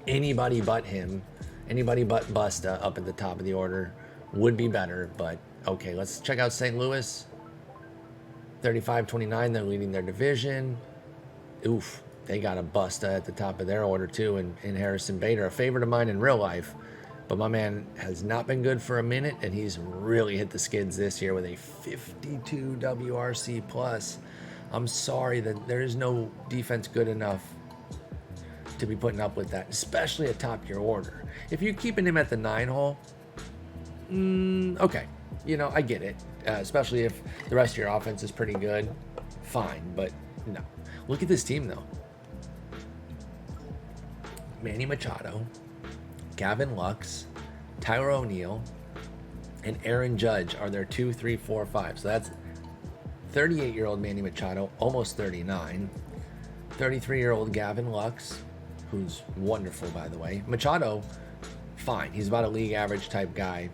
Anybody but him, anybody but Busta up at the top of the order would be better. But okay, let's check out St. Louis. 35-29, they're leading their division. Oof, they got a Busta at the top of their order too, in Harrison Bader, a favorite of mine in real life. But my man has not been good for a minute, and he's really hit the skids this year with a 52 WRC plus. I'm sorry that there is no defense good enough to be putting up with that, especially atop your order. If you're keeping him at the 9 hole, okay, I get it. Especially if the rest of your offense is pretty good, fine. But no, look at this team though. Manny Machado, Gavin Lux, Tyler O'Neill, and Aaron Judge are their 2, 3, 4, 5. So that's 38-year-old Manny Machado, almost 39. 33-year-old Gavin Lux, who's wonderful, by the way. Machado, fine. He's about a league average type guy.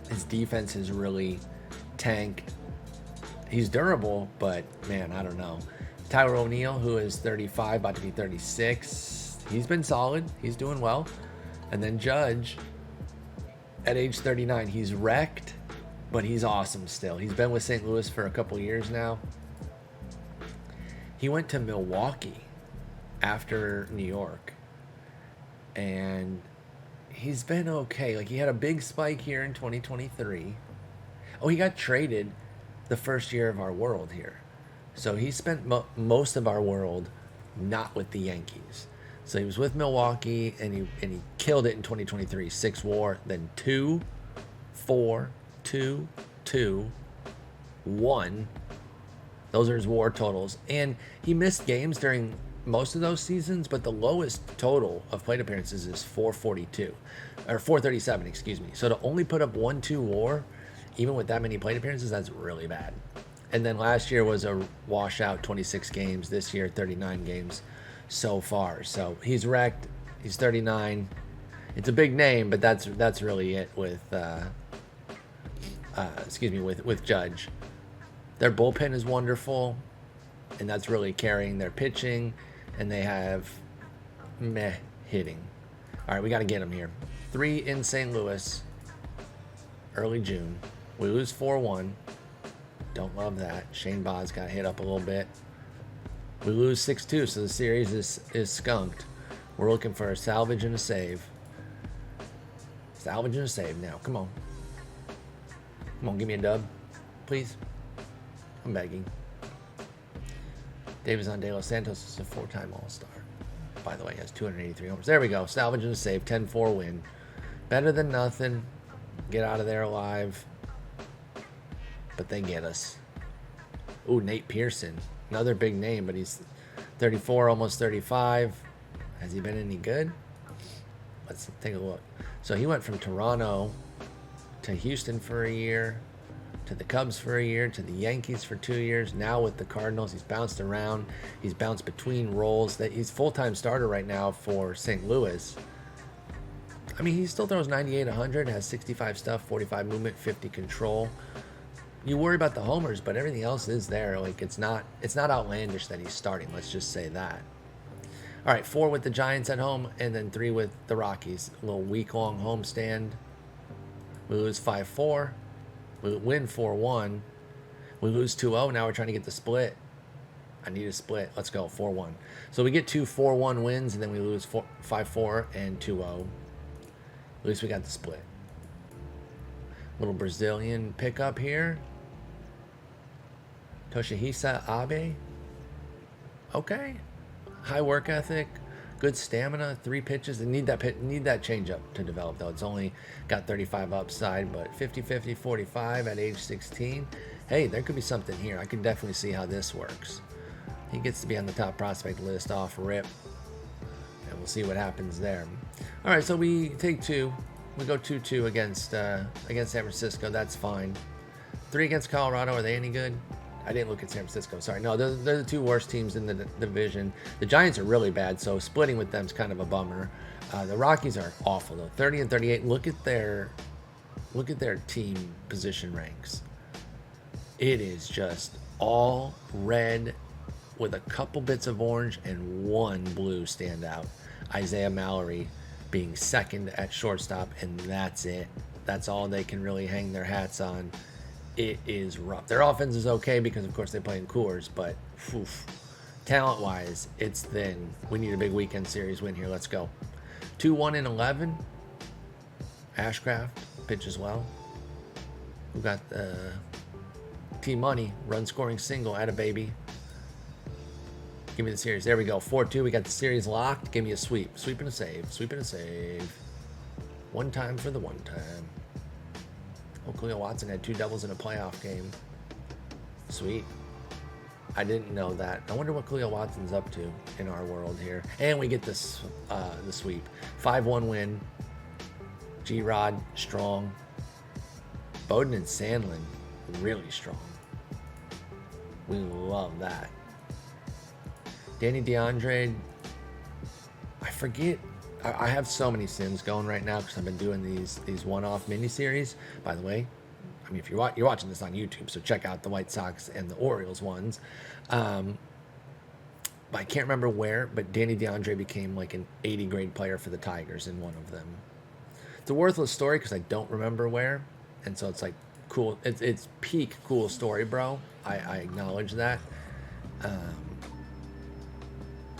His defense is really tanked. He's durable, but man, I don't know. Tyler O'Neill, who is 35, about to be 36. He's been solid. He's doing well. And then Judge, at age 39, he's wrecked, but he's awesome still. He's been with St. Louis for a couple years now. He went to Milwaukee after New York, and he's been okay. Like, he had a big spike here in 2023. Oh, he got traded the first year of our world here. So he spent most of our world not with the Yankees. So he was with Milwaukee, and he killed it in 2023. 6 WAR, then 2, 4, 2, 2, 1. Those are his WAR totals. And he missed games during most of those seasons, but the lowest total of plate appearances is 442, or 437, excuse me. So to only put up 1-2 WAR, even with that many plate appearances, that's really bad. And then last year was a washout, 26 games. This year, 39 games so far. So he's wrecked. He's 39. It's a big name, but that's really it with with Judge. Their bullpen is wonderful, and that's really carrying their pitching. And they have meh hitting. All right, we got to get them here. 3 in St. Louis, early June. We lose 4-1. Don't love that. Shane Baz got hit up a little bit. We lose 6-2, so the series is skunked. We're looking for a salvage and a save. Salvage and a save now. Come on. Come on, give me a dub, please. I'm begging. Davison De Los Santos is a 4-time All-Star. By the way, he has 283 homers. There we go. Salvage and a save. 10-4 win. Better than nothing. Get out of there alive. But they get us. Ooh, Nate Pearson. Another big name, but he's 34, almost 35. Has he been any good? Let's take a look. So he went from Toronto to Houston for a year, to the Cubs for a year, to the Yankees for 2 years. Now with the Cardinals, he's bounced around. He's bounced between roles. He's full-time starter right now for St. Louis. I mean, he still throws 98, 100, has 65 stuff, 45 movement, 50 control. You worry about the homers, but everything else is there. Like, it's not outlandish that he's starting. Let's just say that. All right, 4 with the Giants at home, and then 3 with the Rockies. A little week-long homestand. We lose 5-4. We win 4-1. We lose 2-0. Now we're trying to get the split. I need a split. Let's go, 4-1. So we get 2 4-1 wins, and then we lose 5-4 and 2-0. At least we got the split. Little Brazilian pickup here. Toshihisa Abe. Okay. High work ethic. Good stamina. 3 pitches. They need that changeup to develop, though. It's only got 35 upside, but 50-50, 45 at age 16. Hey, there could be something here. I can definitely see how this works. He gets to be on the top prospect list off rip. And we'll see what happens there. All right, so we take 2. We go 2-2 against San Francisco. That's fine. 3 against Colorado. Are they any good? I didn't look at San Francisco. Sorry. No, they're the 2 worst teams in the division. The Giants are really bad, so splitting with them is kind of a bummer. The Rockies are awful though. 30 and 38. Look at their team position ranks. It is just all red with a couple bits of orange and 1 blue standout. Isaiah Mallory being second at shortstop, and that's it. That's all they can really hang their hats on. It is rough. Their offense is okay because, of course, they play in Coors, but talent-wise, it's thin. We need a big weekend series win here. Let's go. 2-1-11. Ashcraft pitches well. We got T-Money, run-scoring single, atta baby. Give me the series. There we go. 4-2. We got the series locked. Give me a sweep. Sweep and a save. Sweep and a save. 1 time for the 1 time. Oh, Khalil Watson had 2 doubles in a playoff game. Sweet. I didn't know that. I wonder what Khalil Watson's up to in our world here. And we get this the sweep. 5-1 win. G-Rod, strong. Bowden and Sandlin, really strong. We love that. Danny DeAndre, I forget. I have so many sims going right now because I've been doing these one-off miniseries. By the way, I mean, if you're watching this on YouTube, so check out the White Sox and the Orioles ones. But I can't remember where, but Danny DeAndre became like an 80 grade player for the Tigers in one of them. It's a worthless story because I don't remember where, and so it's like cool. It's peak cool story, bro. I acknowledge that.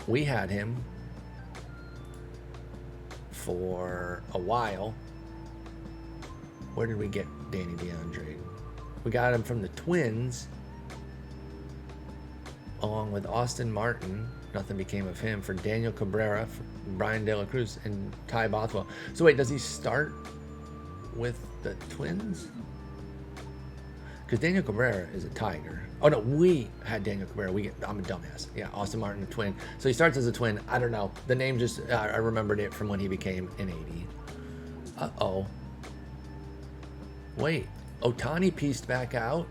We had him for a while. Where did we get Danny DeAndre? We got him from the Twins, along with Austin Martin. Nothing became of him. For Daniel Cabrera, for Brian De La Cruz, and Ty Bothwell. So wait, does he start with the Twins? Because Daniel Cabrera is a Tiger. Oh no, we had Daniel Cabrera. I'm a dumbass. Yeah, Austin Martin, a Twin. So he starts as a Twin. I don't know. The name just, I remembered it from when he became an 80. Uh-oh. Wait, Ohtani pieced back out?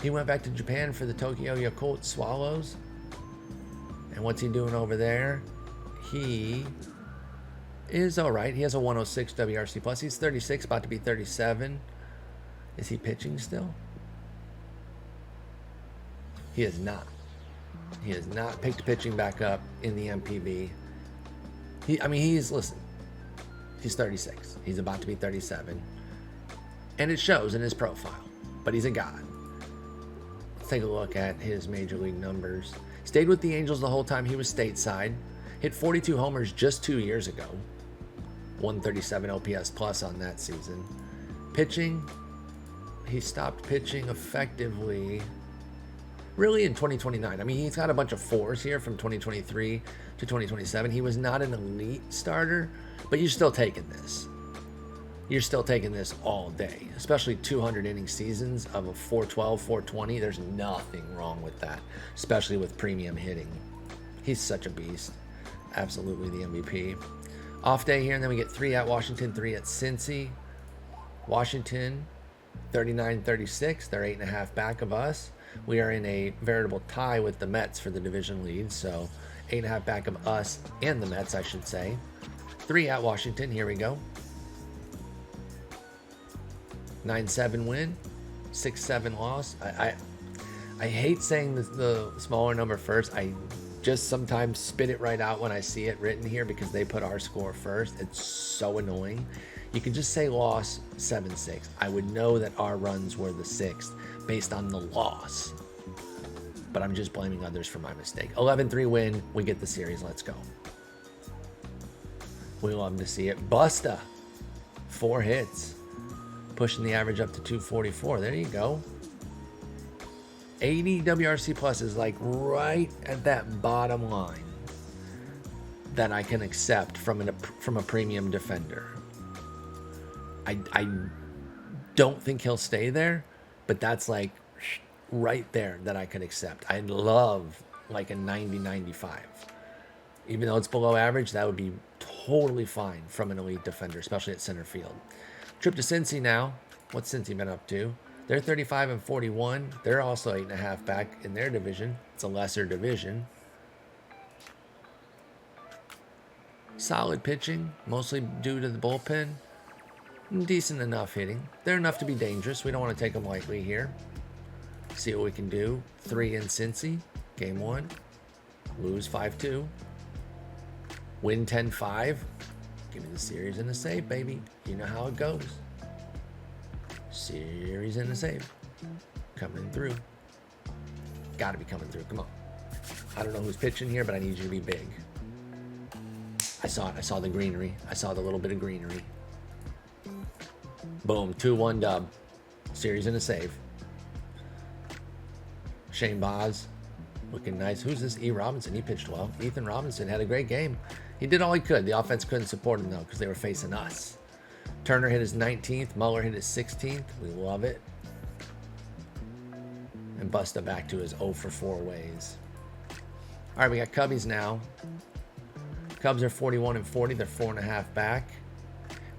He went back to Japan for the Tokyo Yakult Swallows? And what's he doing over there? He is all right. He has a 106 WRC+. Plus. He's 36, about to be 37. Is he pitching still? He is not. He has not picked pitching back up in the MPB. Listen, he's 36. He's about to be 37. And it shows in his profile. But he's a god. Let's take a look at his major league numbers. Stayed with the Angels the whole time he was stateside. Hit 42 homers just 2 years ago. 137 OPS plus on that season. Pitching, he stopped pitching effectively really in 2029. I mean, he's got a bunch of 4s here from 2023 to 2027. He was not an elite starter, but you're still taking this. You're still taking this all day, especially 200 inning seasons of a 412, 420. There's nothing wrong with that, especially with premium hitting. He's such a beast. Absolutely the MVP. Off day here, and then we get 3 at Washington, 3 at Cincy. Washington, 39-36. They're 8.5 back of us. We are in a veritable tie with the Mets for the division lead, so 8.5 back of us and the Mets, I should say. 3 at Washington. Here we go. 9-7 win, 6-7 loss. I hate saying the smaller number first. I just sometimes spit it right out when I see it written here because they put our score first. It's so annoying. You could just say loss 7-6. I would know that our runs were the 6th based on the loss. But I'm just blaming others for my mistake. 11-3 win. We get the series. Let's go. We love to see it. Busta. 4 hits. Pushing the average up to 244. There you go. 80 WRC plus is like right at that bottom line that I can accept from a premium defender. I don't think he'll stay there, but that's like right there that I could accept. I'd love like a 90-95. Even though it's below average, that would be totally fine from an elite defender, especially at center field. Trip to Cincy now. What's Cincy been up to? They're 35 and 41. They're also 8.5 back in their division. It's a lesser division. Solid pitching, mostly due to the bullpen. Decent enough hitting. They're enough to be dangerous. We don't want to take them lightly here. See what we can do. 3 in Cincy. Game 1. Lose 5-2. Win 10-5. Give me the series and a save, baby. You know how it goes. Series and a save. Coming through. Gotta be coming through. Come on. I don't know who's pitching here, but I need you to be big. I saw it. I saw the greenery. I saw the little bit of greenery. Boom. 2-1 dub. Series and a save. Shane Boz. Looking nice. Who's this? E. Robinson. He pitched well. Ethan Robinson had a great game. He did all he could. The offense couldn't support him, though, because they were facing us. Turner hit his 19th. Muller hit his 16th. We love it. And Busta back to his 0 for 4 ways. All right, we got Cubbies now. Cubs are 41 and 40. They're 4.5 back.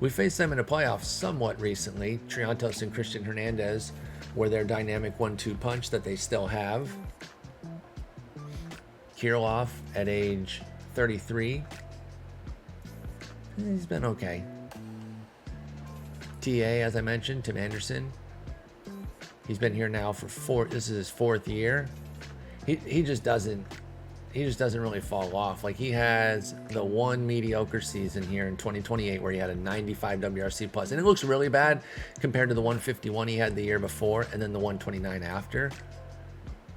We faced them in the playoffs somewhat recently. Triantos and Christian Hernandez were their dynamic 1-2 punch that they still have. Kirilloff at age 33. He's been okay. TA, as I mentioned, Tim Anderson. He's been here now for this is his 4th year. He just doesn't really fall off. Like, he has the one mediocre season here in 2028 where he had a 95 WRC plus, and it looks really bad compared to the 151 he had the year before and then the 129 after.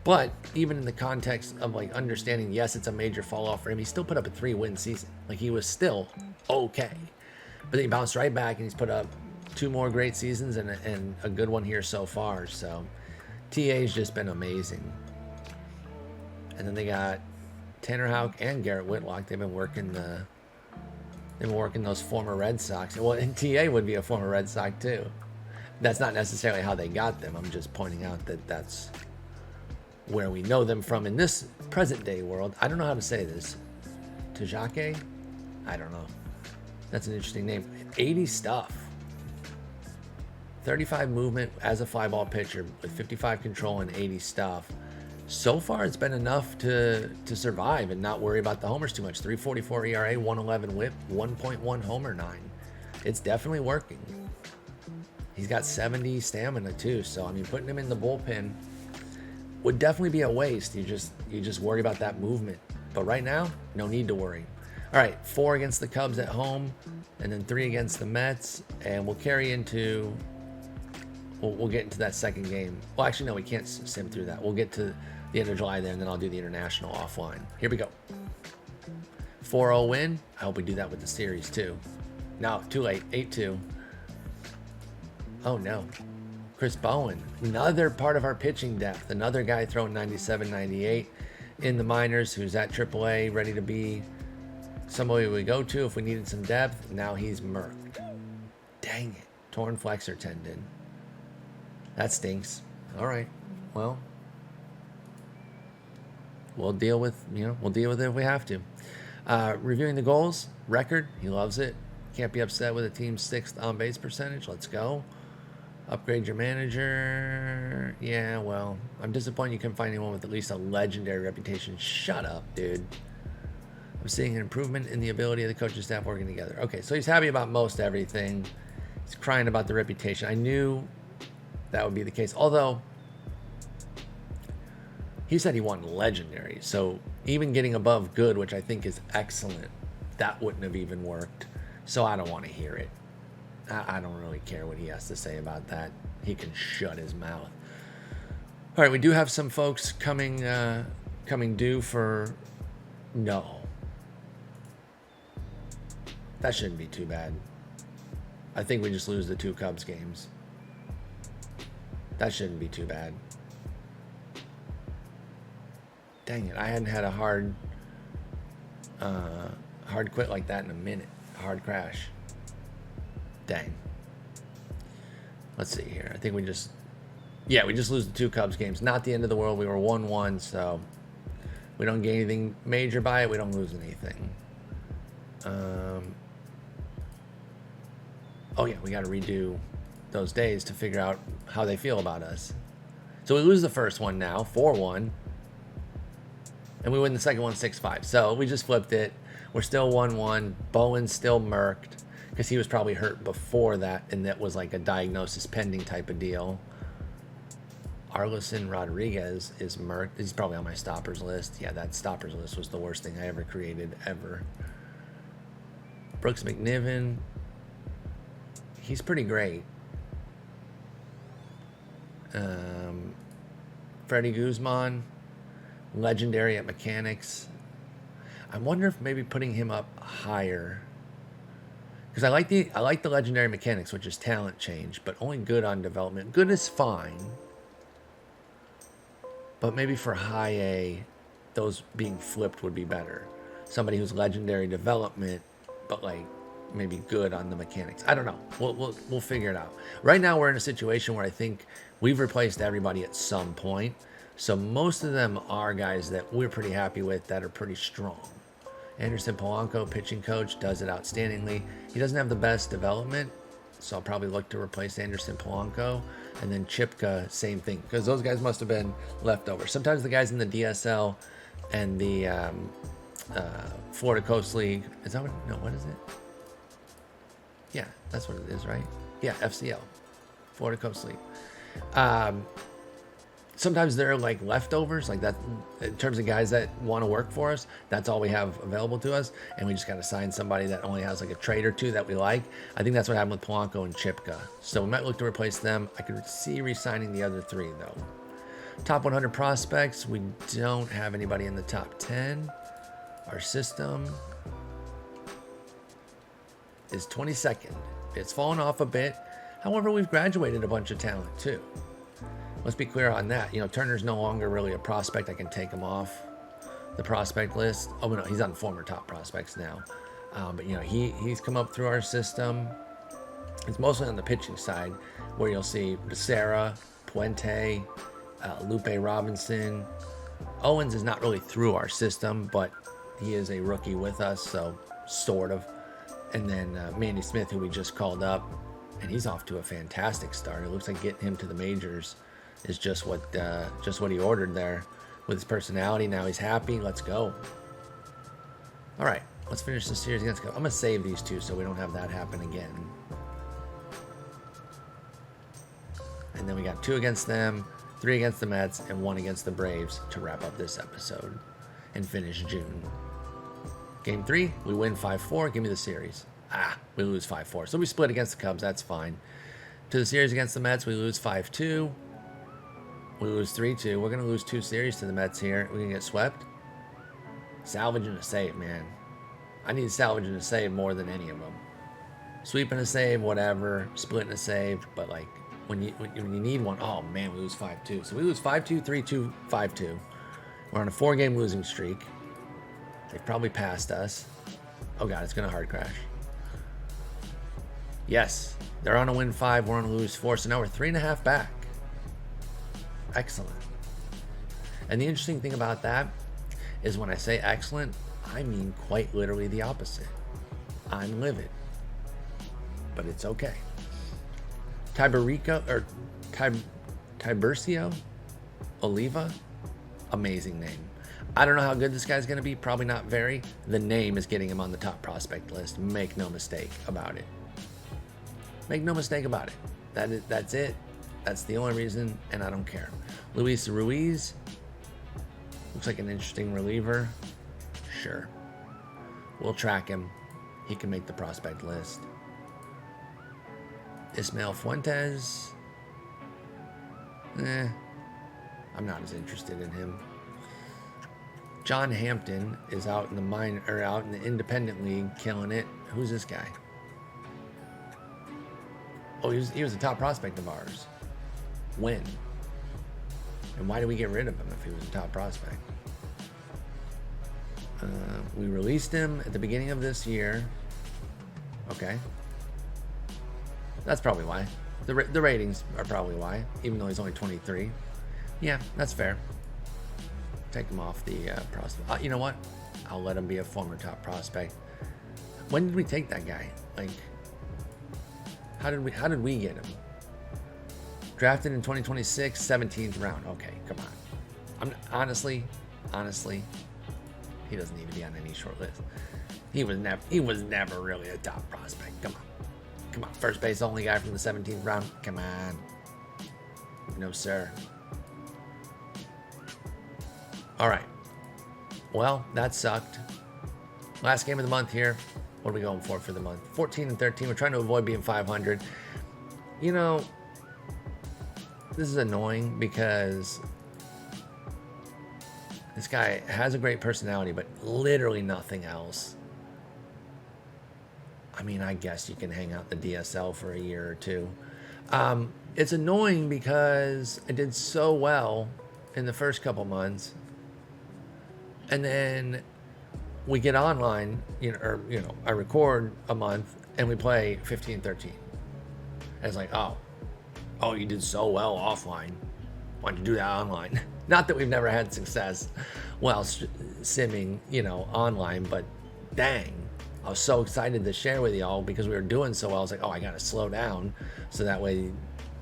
But even in the context of, like, understanding, yes, it's a major fall off for him, he still put up a 3-win season. Like, he was still okay. But then he bounced right back and he's put up 2 more great seasons and a good one here so far. So TA's just been amazing. And then they got Tanner Houck and Garrett Whitlock. They've been working those former Red Sox. Well, and TA would be a former Red Sox too. That's not necessarily how they got them. I'm just pointing out that that's where we know them from in this present day world. I don't know how to say this. Tajake? I don't know. That's an interesting name. 80 stuff. 35 movement as a fly ball pitcher with 55 control and 80 stuff. So far, it's been enough to survive and not worry about the homers too much. 3.44 ERA, 111 WHIP, 1.1 homer 9. It's definitely working. He's got 70 stamina too. So I mean, putting him in the bullpen would definitely be a waste. You just worry about that movement. But right now, no need to worry. All right, 4 against the Cubs at home, and then 3 against the Mets, and we'll carry into. We'll get into that second game. Well, actually, no, we can't sim through that. We'll get to the end of July there, and then I'll do the international offline. Here we go. 4-0 win. I hope we do that with the series too. No, too late. 8-2. Oh no. Chris Bowen, another part of our pitching depth. Another guy throwing 97, 98 in the minors who's at AAA, ready to be somebody we go to if we needed some depth. Now he's murked. Dang it. Torn flexor tendon. That stinks. All right. Well, we'll deal with it if we have to. Reviewing the goals, record, he loves it. Can't be upset with a team's 6th on-base percentage. Let's go. Upgrade your manager. Yeah, well, I'm disappointed you couldn't find anyone with at least a legendary reputation. Shut up, dude. I'm seeing an improvement in the ability of the coaching staff working together. Okay, so he's happy about most everything. He's crying about the reputation. I knew that would be the case. Although, he said he wanted legendary. So even getting above good, which I think is excellent, that wouldn't have even worked. So I don't want to hear it. I don't really care what he has to say about that. He can shut his mouth. All right, we do have some folks coming due for no. That shouldn't be too bad. I think we just lose the 2 Cubs games. That shouldn't be too bad. Dang it, I hadn't had a hard quit like that in a minute. A hard crash. Dang. Let's see here. I think we just lose the 2 Cubs games. Not the end of the world. We were 1-1, so we don't get anything major by it. We don't lose anything. Oh yeah, we got to redo those days to figure out how they feel about us. So we lose the first one now, 4-1. And we win the second one 6-5. So we just flipped it. We're still 1-1. Bowen's still murked because he was probably hurt before that, and that was like a diagnosis pending type of deal. Arlison Rodriguez is murked. He's probably on my stoppers list. Yeah, that stoppers list was the worst thing I ever created, ever. Brooks McNiven. He's pretty great. Freddie Guzman, legendary at mechanics. I wonder if maybe putting him up higher, because I like the legendary mechanics, which is talent change, but only good on development. Good is fine, but maybe for high A, those being flipped would be better. Somebody who's legendary development, but like maybe good on the mechanics. I don't know. We'll figure it out. Right now we're in a situation where I think we've replaced everybody at some point. So most of them are guys that we're pretty happy with, that are pretty strong. Anderson Polanco, pitching coach, does it outstandingly. He doesn't have the best development, so I'll probably look to replace Anderson Polanco. And then Chipka, same thing, because those guys must have been leftovers. Sometimes the guys in the DSL and the Florida Coast League, is that what, no, what is it? Yeah, that's what it is, right? Yeah, FCL, Florida Coast League. Sometimes they're like leftovers, like that, in terms of guys that want to work for us. That's all we have available to us, and we just got to sign somebody that only has like a trade or two that we like. I think that's what happened with Polanco and Chipka. So we might look to replace them. I could see re-signing the other three though. Top 100 prospects, we don't have anybody in the top 10. Our system is 22nd. It's fallen off a bit. However, we've graduated a bunch of talent too. Let's be clear on that. You know, Turner's no longer really a prospect. I can take him off the prospect list. Oh no, he's on former top prospects now. But you know, he's come up through our system. It's mostly on the pitching side, where you'll see Becerra, Puente, Lupe Robinson. Owens is not really through our system, but he is a rookie with us, so sort of. And then Manny Smith, who we just called up, and he's off to a fantastic start. It looks like getting him to the majors is just what he ordered there. With his personality, now he's happy. Let's go. All right, let's finish the series against. I'm gonna save these two so we don't have that happen again. And then we got 2 against them, 3 against the Mets, and 1 against the Braves to wrap up this episode and finish June. Game 3, we win 5-4. Give me the series. We lose 5-4. So we split against the Cubs. That's fine. To the series against the Mets, we lose 5-2. We lose 3-2. We're going to lose 2 series to the Mets here. We're going to get swept. Salvage and a save, man. I need salvage and a save more than any of them. Sweep and a save, whatever. Split and a save. But, like, when you need one, oh, man, we lose 5-2. So we lose 5-2, 3-2, 5-2. We're on a 4-game losing streak. They've probably passed us. Oh, God, it's going to hard crash. Yes, they're on a win 5. We're on a lose 4. So now we're 3.5 back. Excellent. And the interesting thing about that is when I say excellent, I mean quite literally the opposite. I'm livid. But it's okay. Tiburcio Oliva, amazing name. I don't know how good this guy's going to be. Probably not very. The name is getting him on the top prospect list. Make no mistake about it. Make no mistake about it. That's it. That's the only reason, and I don't care. Luis Ruiz. Looks like an interesting reliever. Sure. We'll track him. He can make the prospect list. Ismael Fuentes. I'm not as interested in him. John Hampton is out in the independent league, killing it. Who's this guy? Oh, he was a top prospect of ours. When? And why did we get rid of him if he was a top prospect? We released him at the beginning of this year. Okay. That's probably why. The ratings are probably why, even though he's only 23. Yeah, that's fair. Take him off the prospect. You know what? I'll let him be a former top prospect. When did we take that guy? Like, how did we get him? Drafted in 2026, 17th round. Okay, come on. Honestly, he doesn't need to be on any short list. He was never really a top prospect. Come on. First base only guy from the 17th round. Come on. No, sir. All right. Well, that sucked. Last game of the month here. What are we going for the month? 14 and 13. We're trying to avoid being 500. You know, this is annoying because this guy has a great personality, but literally nothing else. I mean, I guess you can hang out the DSL for a year or two. It's annoying because I did so well in the first couple months, and then we get online, I record a month and we play 15-13. And it's like, oh, you did so well offline. Why'd you do that online? Not that we've never had success while simming, online, but dang, I was so excited to share with y'all because we were doing so well. I was like, I gotta slow down so that way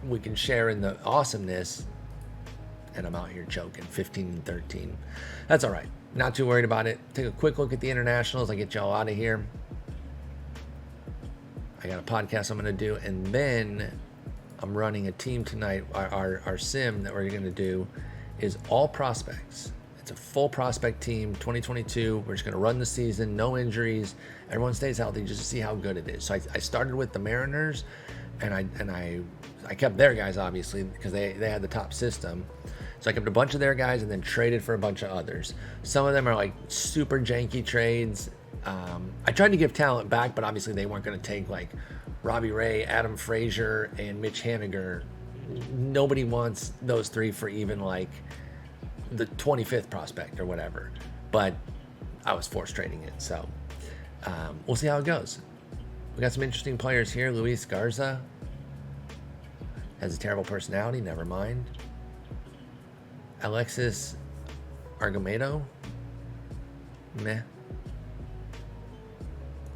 we can share in the awesomeness. And I'm out here choking 15-13. That's all right. Not too worried about it. Take a quick look at the internationals. I get y'all out of here. I got a podcast I'm going to do, and then I'm running a team tonight. Our sim that we're going to do is all prospects. It's a full prospect team, 2022. We're just going to run the season, no injuries. Everyone stays healthy just to see how good it is. So I started with the Mariners, and I kept their guys, obviously, because they had the top system. So I kept a bunch of their guys and then traded for a bunch of others. Some of them are like super janky trades. I tried to give talent back, but obviously they weren't going to take like Robbie Ray, Adam Frazier, and Mitch Haniger. Nobody wants those three for even like the 25th prospect or whatever. But I was force trading it. So we'll see how it goes. We got some interesting players here. Luis Garza has a terrible personality. Never mind. Alexis Argamedo. Meh.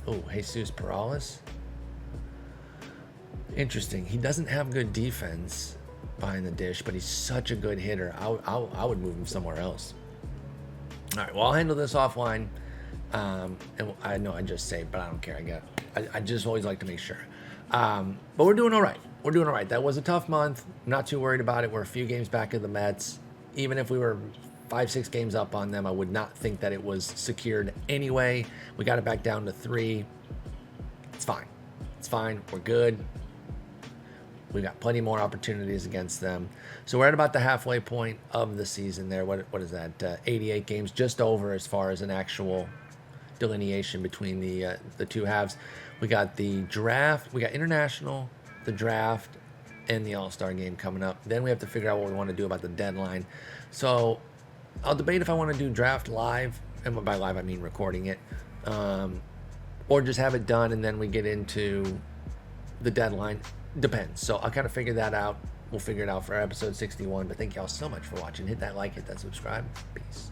Oh, Jesus Perales. Interesting. He doesn't have good defense behind the dish, but he's such a good hitter. I would move him somewhere else. All right, well, I'll handle this offline. And I know I just saved, but I don't care. I just always like to make sure. But we're doing all right. That was a tough month. I'm not too worried about it. We're a few games back of the Mets. Even if we were 5-6 games up on them, I would not think that it was secured anyway. We got it back down to 3. It's fine. We're good. We got plenty more opportunities against them. So we're at about the halfway point of the season there. What is that? 88 games, just over as far as an actual delineation between the two halves. We got the draft. We got international, the draft, and the All-Star game coming up. Then we have to figure out what we want to do about the deadline. So I'll debate if I want to do draft live, and by live I mean recording it, or just have it done and then we get into the deadline. Depends. So I'll kind of figure that out. We'll figure it out for episode 61. But thank y'all so much for watching. Hit that like, hit that subscribe. Peace.